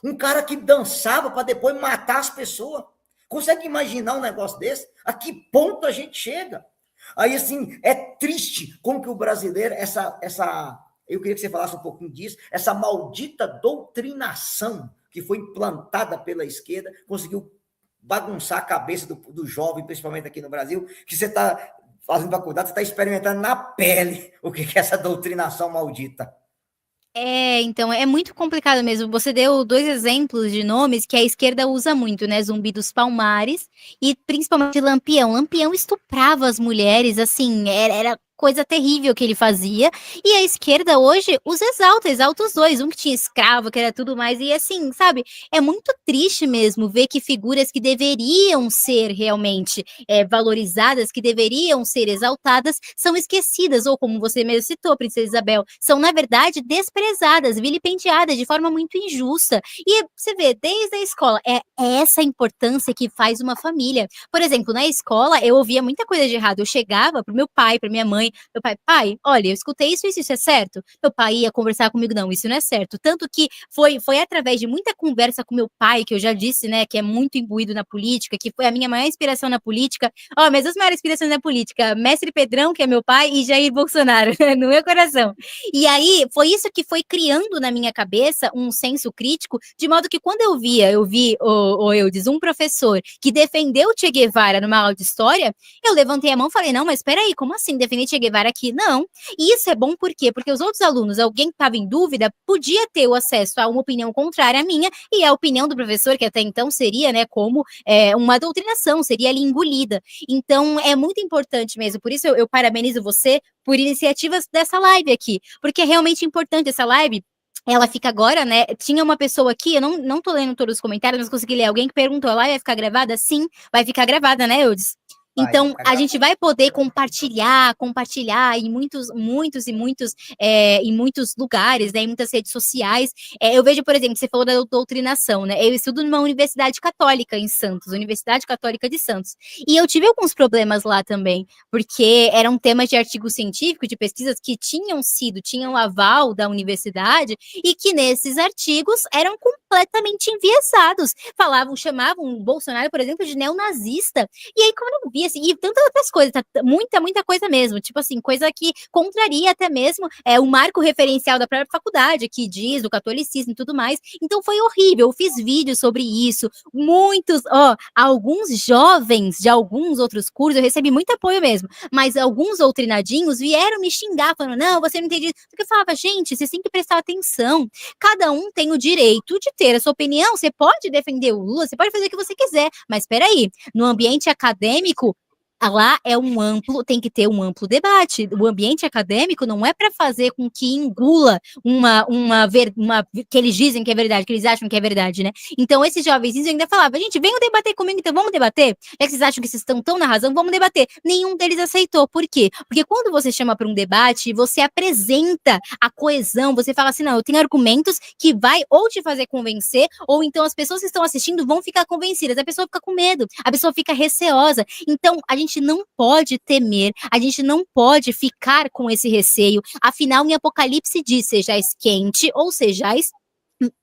Um cara que dançava para depois matar as pessoas. Consegue imaginar um negócio desse? A que ponto a gente chega? Aí, assim, é triste como que o brasileiro, eu queria que você falasse um pouquinho disso, essa maldita doutrinação que foi implantada pela esquerda, conseguiu bagunçar a cabeça do jovem, principalmente aqui no Brasil, que você está fazendo faculdade, você está experimentando na pele o que é essa doutrinação maldita. Então, é muito complicado mesmo. Você deu 2 exemplos de nomes que a esquerda usa muito, né, Zumbi dos Palmares e principalmente Lampião. Lampião estuprava as mulheres, assim, era coisa terrível que ele fazia, e a esquerda hoje os exalta os 2, um que tinha escravo, que era tudo mais, e assim, sabe, é muito triste mesmo ver que figuras que deveriam ser realmente valorizadas, que deveriam ser exaltadas, são esquecidas, ou como você mesmo citou, Princesa Isabel, são na verdade desprezadas, vilipendiadas de forma muito injusta, e você vê, desde a escola, é essa a importância que faz uma família. Por exemplo, na escola eu ouvia muita coisa de errado, eu chegava pro meu pai, pra minha mãe, meu pai, olha, eu escutei isso é certo? Meu pai ia conversar comigo, não, isso não é certo. Tanto que foi através de muita conversa com meu pai, que eu já disse, né, que é muito imbuído na política, que foi a minha maior inspiração na política. Mas as maiores inspirações na política, Mestre Pedrão, que é meu pai, e Jair Bolsonaro, no meu coração. E aí, foi isso que foi criando na minha cabeça um senso crítico, de modo que quando eu vi, o Eudes, um professor que defendeu Che Guevara numa aula de história, eu levantei a mão e falei, não, mas peraí, como assim defender Che Guevara aqui? Não. E isso é bom por quê? Porque os outros alunos, alguém que estava em dúvida, podia ter o acesso a uma opinião contrária à minha, e a opinião do professor, que até então seria, né, como uma doutrinação, seria ali engolida. Então, é muito importante mesmo, por isso eu parabenizo você por iniciativas dessa live aqui, porque é realmente importante essa live. Ela fica agora, né? Tinha uma pessoa aqui, eu não tô lendo todos os comentários, mas consegui ler alguém que perguntou: a live vai ficar gravada? Sim, vai ficar gravada, né, Eudes? Vai Então, ficar a gente gravado. vai poder compartilhar em em muitos lugares, né, em muitas redes sociais. Eu vejo, por exemplo, você falou da doutrinação, né? Eu estudo numa universidade católica em Santos, Universidade Católica de Santos. E eu tive alguns problemas lá também, porque eram temas de artigo científico, de pesquisas que tinham aval da universidade, e que nesses artigos eram completamente enviesados. Chamavam o Bolsonaro, por exemplo, de neonazista. E aí, como eu não via, assim, e tantas outras coisas, tá? Muita coisa mesmo, tipo assim, coisa que contraria até mesmo o marco referencial da própria faculdade, que diz do catolicismo e tudo mais. Então foi horrível, eu fiz vídeos sobre isso, alguns jovens de alguns outros cursos, eu recebi muito apoio mesmo, mas alguns doutrinadinhos vieram me xingar, falando, não, você não entende isso. Porque eu falava, gente, vocês têm que prestar atenção, cada um tem o direito de ter a sua opinião, você pode defender o Lula, você pode fazer o que você quiser, mas peraí, no ambiente acadêmico, lá tem que ter um amplo debate. O ambiente acadêmico não é para fazer com que engula que eles dizem que é verdade, que eles acham que é verdade, né? Então, esses jovenzinhos ainda falavam, gente, venham debater comigo, então vamos debater? Já que vocês acham que vocês estão tão na razão, vamos debater. Nenhum deles aceitou. Por quê? Porque quando você chama para um debate, você apresenta a coesão, você fala assim, não, eu tenho argumentos que vai ou te fazer convencer, ou então as pessoas que estão assistindo vão ficar convencidas. A pessoa fica com medo, a pessoa fica receosa. Então, a gente não pode temer, a gente não pode ficar com esse receio. Afinal, em Apocalipse diz, sejais quente ou sejais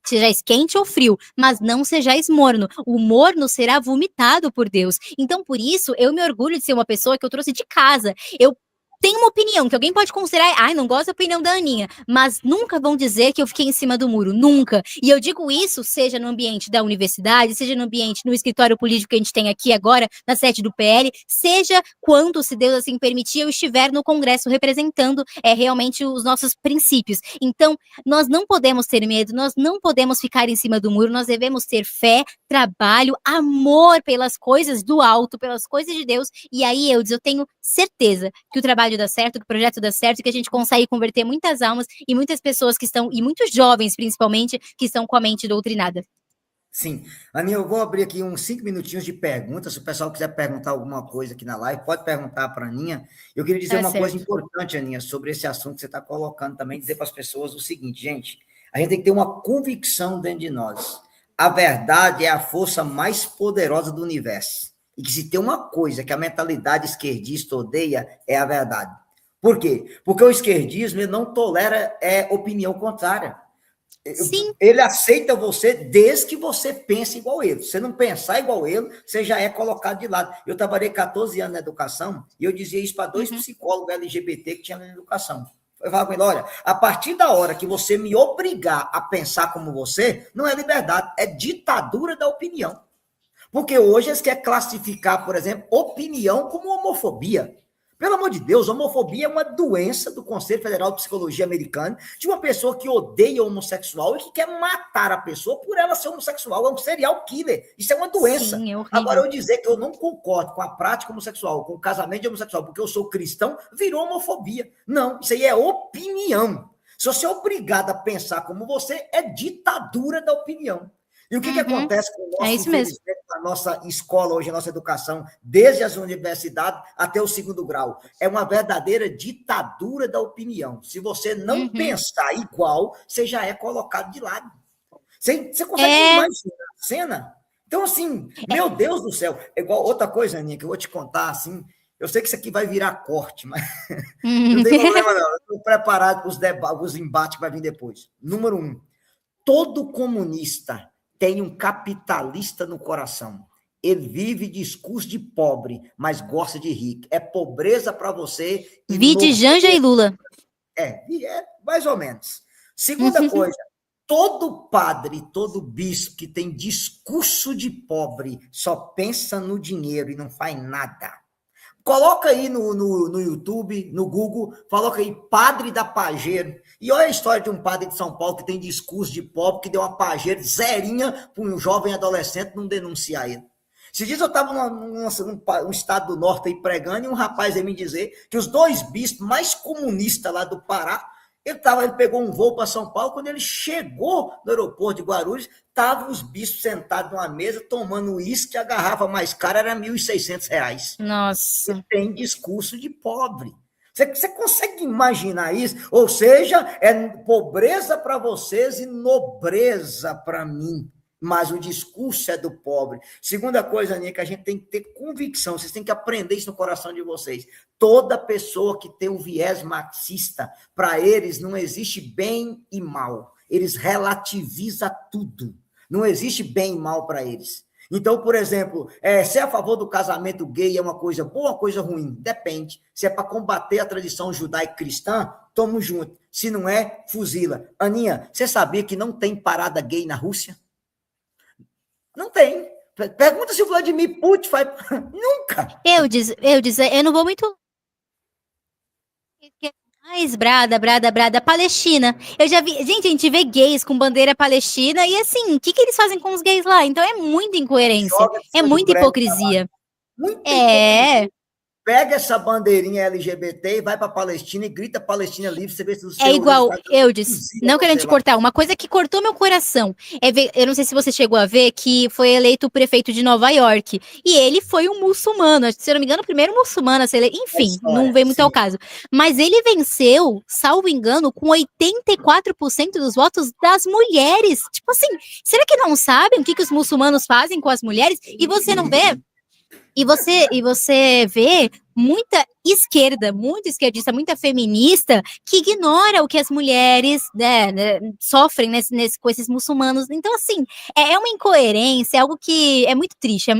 sejais quente ou frio, mas não sejais morno. O morno será vomitado por Deus. Então, por isso, eu me orgulho de ser uma pessoa que eu trouxe de casa. Eu tenho uma opinião, que alguém pode considerar, ai, não gosto da opinião da Aninha, mas nunca vão dizer que eu fiquei em cima do muro, nunca. E eu digo isso, seja no ambiente da universidade, seja no ambiente, no escritório político que a gente tem aqui agora, na sede do PL, seja quando, se Deus assim permitir, eu estiver no Congresso representando realmente os nossos princípios. Então, nós não podemos ter medo, nós não podemos ficar em cima do muro, nós devemos ter fé, trabalho, amor pelas coisas do alto, pelas coisas de Deus, e aí eu tenho certeza que o trabalho dá certo, que o projeto dá certo, que a gente consegue converter muitas almas e muitas pessoas que estão, e muitos jovens principalmente, que estão com a mente doutrinada. Sim. Aninha, eu vou abrir aqui uns 5 minutinhos de perguntas. Se o pessoal quiser perguntar alguma coisa aqui na live, pode perguntar para a Aninha. Eu queria dizer uma coisa importante, Aninha, sobre esse assunto que você está colocando também, dizer para as pessoas o seguinte, gente, a gente tem que ter uma convicção dentro de nós. A verdade é a força mais poderosa do universo. E que se tem uma coisa que a mentalidade esquerdista odeia, é a verdade. Por quê? Porque o esquerdismo ele não tolera opinião contrária. Sim. Ele aceita você desde que você pense igual ele. Se você não pensar igual ele, você já é colocado de lado. Eu trabalhei 14 anos na educação e eu dizia isso para 2 psicólogos LGBT que tinham na educação. Eu falava com ele, olha, a partir da hora que você me obrigar a pensar como você, não é liberdade, é ditadura da opinião. Porque hoje eles querem classificar, por exemplo, opinião como homofobia. Pelo amor de Deus, homofobia é uma doença do Conselho Federal de Psicologia americano, de uma pessoa que odeia homossexual e que quer matar a pessoa por ela ser homossexual. É um serial killer. Isso é uma doença. Sim, é agora, eu dizer que eu não concordo com a prática homossexual, com o casamento de homossexual, porque eu sou cristão, virou homofobia. Não, isso aí é opinião. Se você é obrigado a pensar como você, é ditadura da opinião. E o que acontece com o nosso, infelizmente, a nossa escola hoje, a nossa educação, desde as universidades até o 2º grau? É uma verdadeira ditadura da opinião. Se você não pensar igual, você já é colocado de lado. Você consegue imaginar a cena? Então, assim, meu Deus do céu. É igual outra coisa, Aninha, que eu vou te contar, assim, eu sei que isso aqui vai virar corte, mas não tem problema não. Eu estou preparado para os embates que vai vir depois. Número 1, todo comunista tem um capitalista no coração. Ele vive discurso de pobre, mas gosta de rico. É pobreza para você. Vide Janja e Lula. É mais ou menos. Segunda coisa, todo padre, todo bispo que tem discurso de pobre só pensa no dinheiro e não faz nada. Coloca aí no YouTube, no Google, coloca aí Padre da Pajeiro. E olha a história de um padre de São Paulo que tem discurso de pobre, que deu uma pajeira zerinha para um jovem adolescente não denunciar ele. Esses dias eu estava num estado do norte aí pregando e um rapaz aí me dizer que os 2 bispos mais comunistas lá do Pará, ele pegou um voo para São Paulo, quando ele chegou no aeroporto de Guarulhos, estavam os bispos sentados numa mesa, tomando uísque, a garrafa mais cara era R$1.600. Nossa. Ele tem discurso de pobre. Você consegue imaginar isso? Ou seja, é pobreza para vocês e nobreza para mim. Mas o discurso é do pobre. Segunda coisa, Aninha, que a gente tem que ter convicção, vocês têm que aprender isso no coração de vocês. Toda pessoa que tem um viés marxista, para eles não existe bem e mal. Eles relativizam tudo. Não existe bem e mal para eles. Então, por exemplo, se é a favor do casamento gay é uma coisa boa ou uma coisa ruim? Depende. Se é para combater a tradição judaico-cristã, tamo junto. Se não é, fuzila. Aninha, você sabia que não tem parada gay na Rússia? Não tem. Pergunta se o Vladimir Putin faz. Nunca. Eu não vou muito. Mais brada, Palestina. Eu já vi. Gente, a gente vê gays com bandeira palestina e assim, o que eles fazem com os gays lá? Então é muita incoerência. É muita hipocrisia. Muita hipocrisia. Pega essa bandeirinha LGBT e vai para a Palestina e grita Palestina livre, você vê se o seu... É igual, eu disse, não querendo te cortar, uma coisa que cortou meu coração, eu não sei se você chegou a ver, que foi eleito o prefeito de Nova York, e ele foi um muçulmano, se eu não me engano, o primeiro muçulmano a ser eleito, enfim, não veio muito ao caso, mas ele venceu, salvo engano, com 84% dos votos das mulheres, tipo assim, será que não sabem o que os muçulmanos fazem com as mulheres? E você não vê... E você vê muita esquerda, muito esquerdista, muita feminista que ignora o que as mulheres, né, sofrem com esses muçulmanos. Então, assim, é uma incoerência, é algo que é muito triste,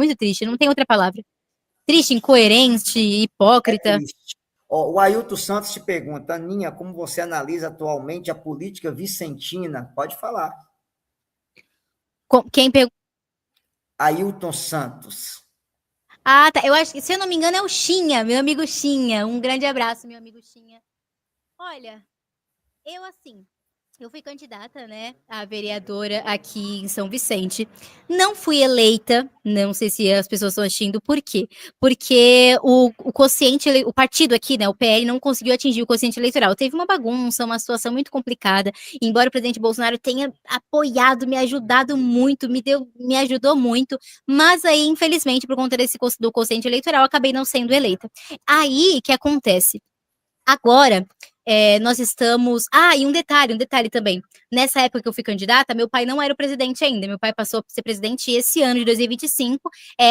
não tem outra palavra. Triste, incoerente, É hipócrita. triste. Ó, o Ailton Santos te pergunta, Aninha, como você analisa atualmente a política vicentina? Pode falar. Quem pegou. Ailton Santos. Ah, tá. Eu acho que, se eu não me engano, é o Xinha, meu amigo Xinha. Um grande abraço, meu amigo Xinha. Olha, eu assim, eu fui candidata, né, a vereadora aqui em São Vicente. Não fui eleita, não sei se as pessoas estão assistindo, por quê? Porque o quociente, o partido aqui, né, o PL, não conseguiu atingir o quociente eleitoral. Teve uma bagunça, uma situação muito complicada. Embora o presidente Bolsonaro tenha apoiado, me ajudado muito, me ajudou muito, mas aí, infelizmente, por conta do quociente eleitoral, acabei não sendo eleita. Aí, o que acontece? Agora, nós estamos. Ah, e um detalhe também. Nessa época que eu fui candidata, meu pai não era o presidente ainda. Meu pai passou a ser presidente esse ano de 2025,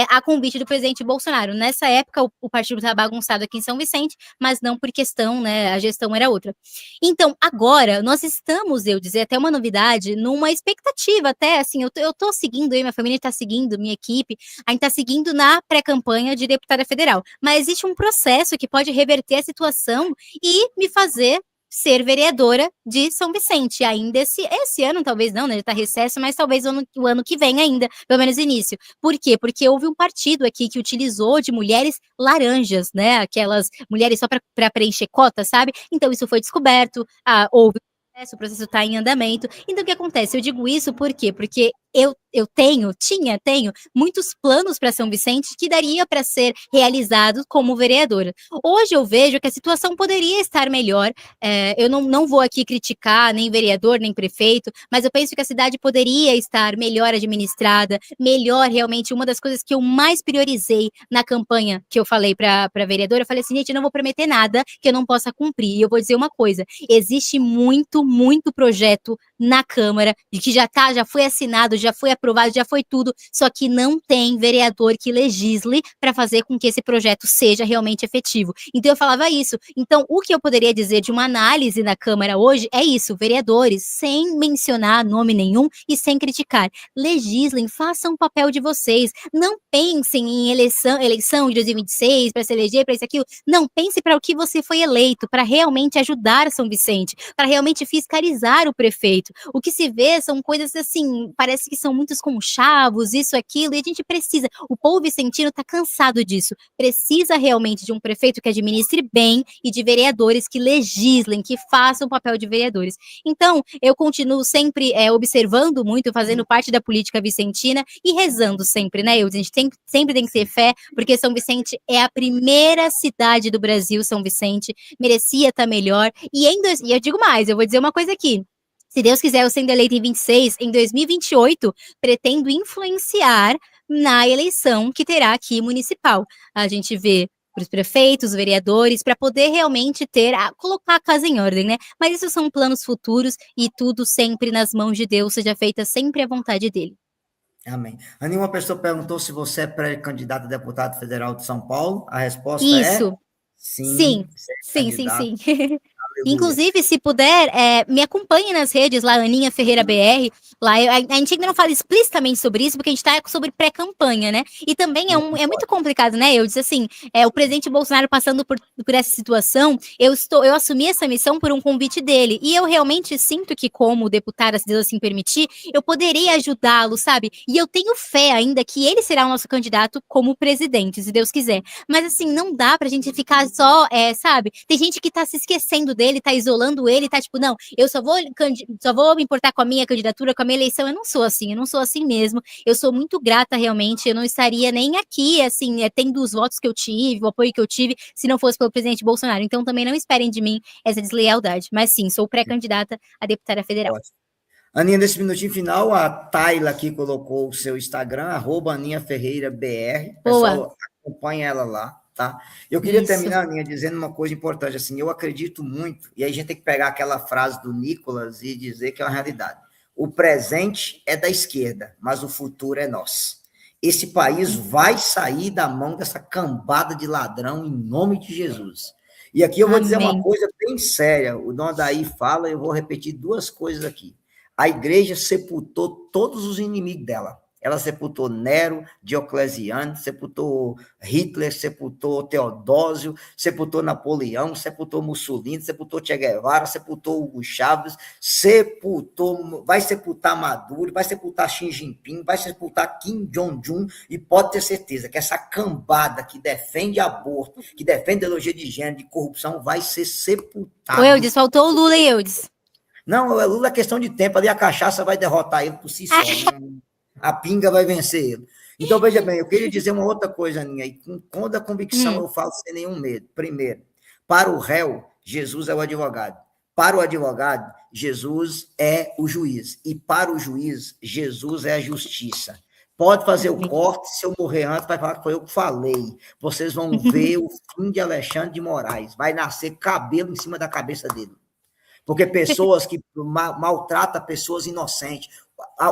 a convite do presidente Bolsonaro. Nessa época, o partido estava bagunçado aqui em São Vicente, mas não por questão, né? A gestão era outra. Então, agora, nós estamos, eu dizer, até uma novidade, numa expectativa, até assim, eu tô seguindo, minha família está seguindo, minha equipe, a gente está seguindo na pré-campanha de deputada federal. Mas existe um processo que pode reverter a situação e me fazer ser vereadora de São Vicente. Ainda esse ano, talvez não, né? Já tá recesso, mas talvez o ano que vem ainda, pelo menos início. Por quê? Porque houve um partido aqui que utilizou de mulheres laranjas, né? Aquelas mulheres só para preencher cota, sabe? Então isso foi descoberto, houve o processo está em andamento. Então, o que acontece? Eu digo isso por quê? Porque eu tenho muitos planos para São Vicente que daria para ser realizados como vereadora. Hoje eu vejo que a situação poderia estar melhor. Eu não vou aqui criticar nem vereador, nem prefeito, mas eu penso que a cidade poderia estar melhor administrada, melhor realmente. Uma das coisas que eu mais priorizei na campanha que eu falei para vereadora, eu falei assim, gente, eu não vou prometer nada que eu não possa cumprir. E eu vou dizer uma coisa: existe muito projeto na Câmara, que já foi assinado, já foi aprovado, já foi tudo, só que não tem vereador que legisle para fazer com que esse projeto seja realmente efetivo. Então eu falava isso. Então, o que eu poderia dizer de uma análise na Câmara hoje é isso: vereadores, sem mencionar nome nenhum e sem criticar, legislem, façam o papel de vocês. Não pensem em eleição de 2026 para se eleger, para isso aquilo. Não, pense para o que você foi eleito, para realmente ajudar São Vicente, para realmente fiscalizar o prefeito. O que se vê são coisas assim, parece que são muitos conchavos, isso, aquilo, e a gente precisa. O povo vicentino está cansado disso. Precisa realmente de um prefeito que administre bem e de vereadores que legislem, que façam o papel de vereadores. Então, eu continuo sempre observando muito, fazendo parte da política vicentina e rezando sempre, né? A gente sempre tem que ter fé, porque São Vicente é a primeira cidade do Brasil, São Vicente, merecia estar melhor. E eu digo mais, eu vou dizer uma coisa aqui. Se Deus quiser, eu sendo eleita em 26, em 2028, pretendo influenciar na eleição que terá aqui municipal. A gente vê para os prefeitos, vereadores, para poder realmente colocar a casa em ordem, né? Mas isso são planos futuros e tudo sempre nas mãos de Deus, seja feita sempre a vontade dele. Amém. Aninha, uma pessoa perguntou se você é pré-candidato a deputado federal de São Paulo. A resposta é Isso, sim, sim, você é sim, sim, candidato. sim. Aleluia. Inclusive, se puder, me acompanhe nas redes lá, Aninha Ferreira BR. Lá, a gente ainda não fala explicitamente sobre isso, porque a gente tá sobre pré-campanha, né? E também é muito complicado, né? Eu disse assim, o presidente Bolsonaro passando por essa situação, eu assumi essa missão por um convite dele. E eu realmente sinto que, como deputada, se Deus assim permitir, eu poderei ajudá-lo, sabe? E eu tenho fé ainda que ele será o nosso candidato como presidente, se Deus quiser. Mas assim, não dá pra gente ficar só, sabe? Tem gente que tá se esquecendo dele, tá isolando ele, tá tipo, não, eu só vou me importar com a minha candidatura, com a minha eleição. Eu não sou assim mesmo. Eu sou muito grata realmente, eu não estaria nem aqui, assim, tendo os votos que eu tive, o apoio que eu tive, se não fosse pelo presidente Bolsonaro. Então também não esperem de mim essa deslealdade. Mas sim, sou pré-candidata a deputada federal. Ótimo. Aninha, nesse minutinho final, a Tayla aqui colocou o seu Instagram, @AninhaFerreiraBR. Boa. Pessoal, acompanha ela lá, tá? Eu queria Isso. terminar, Aninha, dizendo uma coisa importante, assim, eu acredito muito, e aí a gente tem que pegar aquela frase do Nicolas e dizer que é uma realidade. O presente é da esquerda, mas o futuro é nosso. Esse país vai sair da mão dessa cambada de ladrão em nome de Jesus. E aqui eu vou dizer uma Amém. coisa bem séria. O Dom Adair fala, eu vou repetir duas coisas aqui. A igreja sepultou todos os inimigos dela. Ela sepultou Nero, Diocleciano, sepultou Hitler, sepultou Teodósio, sepultou Napoleão, sepultou Mussolini, sepultou Che Guevara, sepultou Hugo Chávez, vai sepultar Maduro, vai sepultar Xi Jinping, vai sepultar Kim Jong-un, e pode ter certeza que essa cambada que defende aborto, que defende ideologia de gênero, de corrupção, vai ser sepultada. O Eudes, faltou o Lula, Eudes. Não, o Lula é questão de tempo, ali a cachaça vai derrotar ele por si só. A pinga vai vencer ele. Então, veja bem, eu queria dizer uma outra coisa, Aninha, e com toda a convicção eu falo sem nenhum medo. Primeiro, para o réu, Jesus é o advogado. Para o advogado, Jesus é o juiz. E para o juiz, Jesus é a justiça. Pode fazer o corte, se eu morrer antes, vai falar que foi eu que falei. Vocês vão ver o fim de Alexandre de Moraes. Vai nascer cabelo em cima da cabeça dele. Porque pessoas que maltratam pessoas inocentes,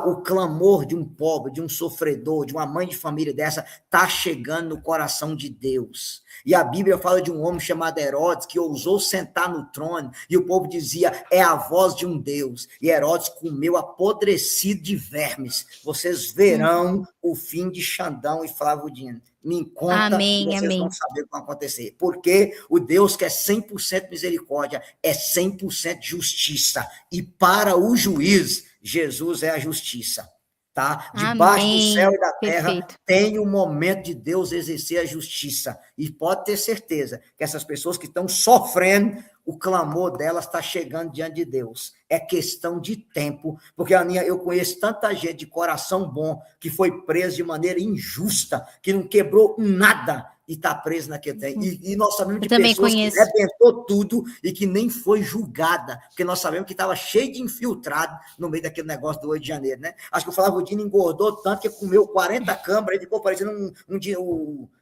o clamor de um pobre, de um sofredor, de uma mãe de família dessa, está chegando no coração de Deus. E a Bíblia fala de um homem chamado Herodes, que ousou sentar no trono, e o povo dizia, é a voz de um Deus. E Herodes comeu apodrecido de vermes. Vocês verão o fim de Xandão e Flávio Dino. Me conta, amém, vocês amém. vão saber o que vai acontecer. Porque o Deus que é 100% misericórdia, é 100% justiça. E para o juiz, Jesus é a justiça, tá? Debaixo do céu e da terra, perfeito, tem o momento de Deus exercer a justiça. E pode ter certeza que essas pessoas que estão sofrendo, o clamor delas está chegando diante de Deus. É questão de tempo, porque, Aninha, eu conheço tanta gente de coração bom que foi presa de maneira injusta, que não quebrou nada e está preso naquele tempo. E nós sabemos de pessoas que arrebentou tudo e que nem foi julgada, porque nós sabemos que estava cheio de infiltrado no meio daquele negócio do 8 de janeiro, né? Acho que o Flávio Dino engordou tanto que comeu 40 câmaras e ficou parecendo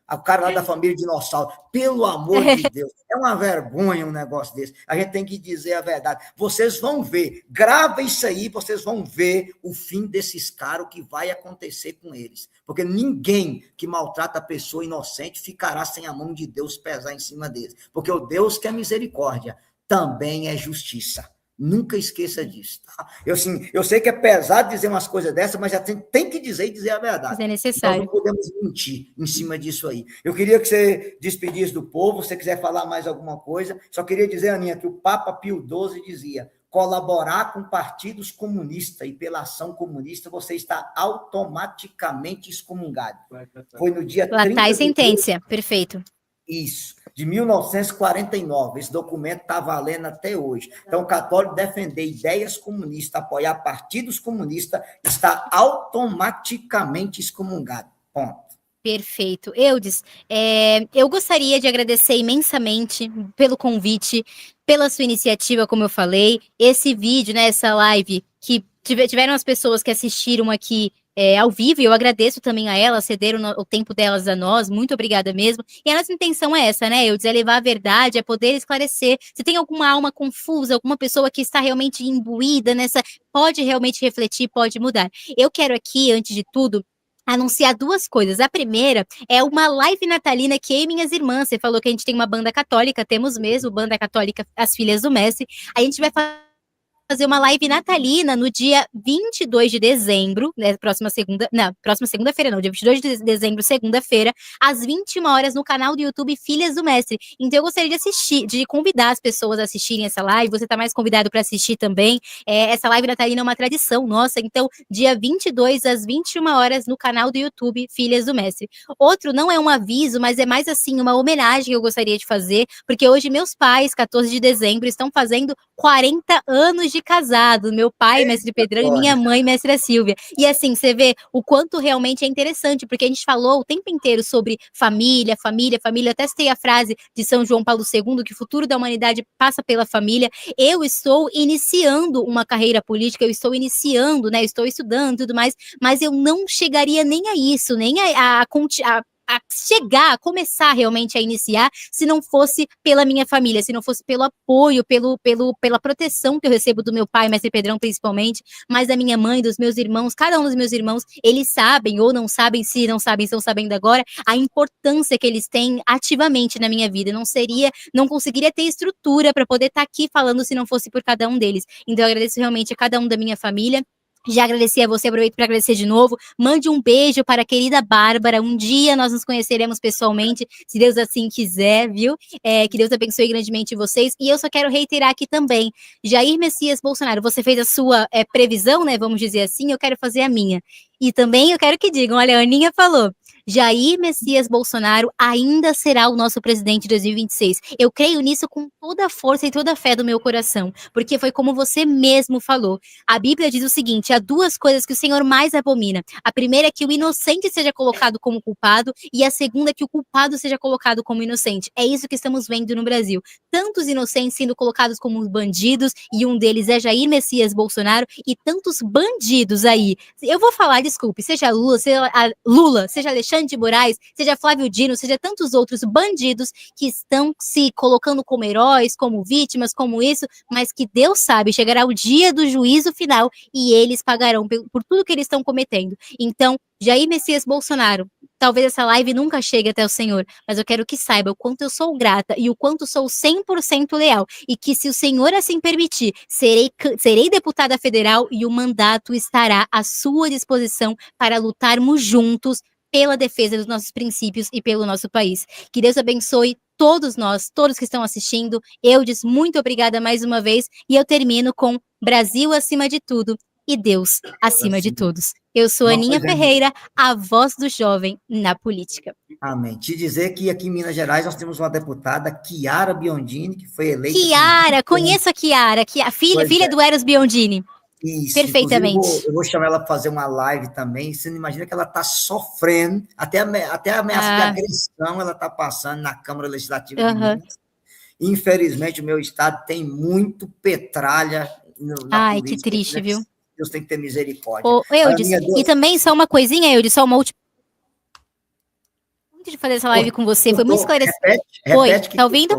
o cara lá da família Dinossauro. Pelo amor de Deus, é uma vergonha um negócio desse. A gente tem que dizer a verdade. Vocês vão ver, grava isso aí, vocês vão ver o fim desses caras, o que vai acontecer com eles. Porque ninguém que maltrata a pessoa inocente ficará sem a mão de Deus pesar em cima deles. Porque o Deus que é misericórdia também é justiça. Nunca esqueça disso, tá? Eu sei que é pesado dizer umas coisas dessas, mas já tem que dizer e dizer a verdade. É necessário. Nós não podemos mentir em cima disso aí. Eu queria que você despedisse do povo, se você quiser falar mais alguma coisa. Só queria dizer, Aninha, que o Papa Pio XII dizia: colaborar com partidos comunistas e pela ação comunista, você está automaticamente excomungado. Foi no dia 30 Lá está a sentença, perfeito. Isso, de 1949, esse documento está valendo até hoje. Então, o católico defender ideias comunistas, apoiar partidos comunistas, está automaticamente excomungado. Ponto. Perfeito. Eudes, eu gostaria de agradecer imensamente pelo convite, pela sua iniciativa, como eu falei, esse vídeo, né, essa live, que tiveram as pessoas que assistiram aqui ao vivo, e eu agradeço também a elas, cederam o tempo delas a nós, muito obrigada mesmo. E a nossa intenção é essa, né, Eudes, é levar a verdade, é poder esclarecer. Se tem alguma alma confusa, alguma pessoa que está realmente imbuída nessa, pode realmente refletir, pode mudar. Eu quero aqui, antes de tudo, anunciar duas coisas. A primeira é uma live natalina que eu e minhas irmãs, você falou que a gente tem uma banda católica, temos mesmo, banda católica As Filhas do Mestre, a gente vai fazer uma live natalina no dia 22 de dezembro, né, próxima segunda-feira não, dia 22 de dezembro, segunda-feira, às 21 horas no canal do YouTube Filhas do Mestre. Então eu gostaria de convidar as pessoas a assistirem essa live, você tá mais convidado para assistir também. Essa live natalina é uma tradição nossa, então dia 22 às 21 horas no canal do YouTube Filhas do Mestre. Outro não é um aviso, mas é mais assim uma homenagem que eu gostaria de fazer, porque hoje meus pais, 14 de dezembro, estão fazendo 40 anos de casado, meu pai, mestre Pedrão, e minha mãe, mestra Silvia. E assim, você vê o quanto realmente é interessante, porque a gente falou o tempo inteiro sobre família, família, família, até citei a frase de São João Paulo II, que o futuro da humanidade passa pela família. Eu estou iniciando uma carreira política, eu estou iniciando, né, estou estudando e tudo mais, mas eu não chegaria nem a isso, nem a chegar, a começar realmente a iniciar, se não fosse pela minha família, se não fosse pelo apoio, pela proteção que eu recebo do meu pai, mestre Pedrão principalmente, mas da minha mãe, dos meus irmãos, cada um dos meus irmãos, eles sabem ou não sabem, se não sabem, estão sabendo agora, a importância que eles têm ativamente na minha vida. Não conseguiria ter estrutura para poder estar aqui falando se não fosse por cada um deles. Então eu agradeço realmente a cada um da minha família. Já agradeci a você, aproveito para agradecer de novo. Mande um beijo para a querida Bárbara. Um dia nós nos conheceremos pessoalmente, se Deus assim quiser, viu? Que Deus abençoe grandemente vocês. E eu só quero reiterar aqui também, Jair Messias Bolsonaro, você fez a sua previsão, né? Vamos dizer assim, eu quero fazer a minha. E também eu quero que digam, olha, a Aninha falou, Jair Messias Bolsonaro ainda será o nosso presidente de 2026. Eu creio nisso com toda a força e toda a fé do meu coração, porque foi como você mesmo falou. A Bíblia diz o seguinte: há duas coisas que o Senhor mais abomina. A primeira é que o inocente seja colocado como culpado, e a segunda é que o culpado seja colocado como inocente. É isso que estamos vendo no Brasil. Tantos inocentes sendo colocados como bandidos, e um deles é Jair Messias Bolsonaro, e tantos bandidos aí. Eu vou falar, desculpe, seja Lula, seja Alexandre de Moraes, seja Flávio Dino, seja tantos outros bandidos que estão se colocando como heróis, como vítimas, como isso, mas que Deus sabe, chegará o dia do juízo final e eles pagarão por tudo que eles estão cometendo. Então, Jair Messias Bolsonaro, talvez essa live nunca chegue até o Senhor, mas eu quero que saiba o quanto eu sou grata e o quanto sou 100% leal, e que se o Senhor assim permitir, serei deputada federal e o mandato estará à sua disposição para lutarmos juntos pela defesa dos nossos princípios e pelo nosso país. Que Deus abençoe todos nós, todos que estão assistindo. Eudes, muito obrigada mais uma vez, e eu termino com Brasil acima de tudo e Deus acima de todos. Eu sou Aninha Ferreira, a voz do jovem na política. Amém. Te dizer que aqui em Minas Gerais nós temos uma deputada, Chiara Biondini, que foi eleita... Chiara, conheço a Chiara, filha do Eros Biondini. Isso, perfeitamente. Eu vou chamar ela para fazer uma live também. Você não imagina que ela está sofrendo, até ameaça de agressão ela está passando na Câmara Legislativa de Minas. Infelizmente, o meu estado tem muito petralha na política. Que triste, viu? Deus tem que ter misericórdia. Eudes, e também só uma coisinha, Eudes, só uma última. Muito de fazer essa live com você, foi muito esclarecedor. Repete, tá ouvindo?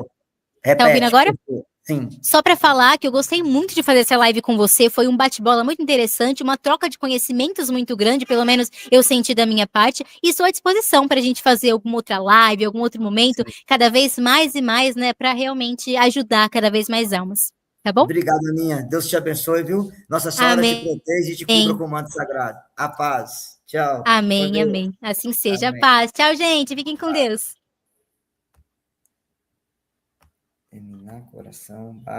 Repete, tá ouvindo agora? Sim. Só para falar que eu gostei muito de fazer essa live com você, foi um bate-bola muito interessante, uma troca de conhecimentos muito grande, pelo menos eu senti da minha parte, e estou à disposição para a gente fazer alguma outra live, algum outro momento, cada vez mais e mais, né, para realmente ajudar cada vez mais almas. Tá bom? Obrigado, Aninha. Deus te abençoe, viu? Nossa Senhora te proteja e te cubra com o manto sagrado. A paz. Tchau. Amém, amém. Assim seja. Amém. A paz. Tchau, gente. Fiquem com Deus. Terminar coração.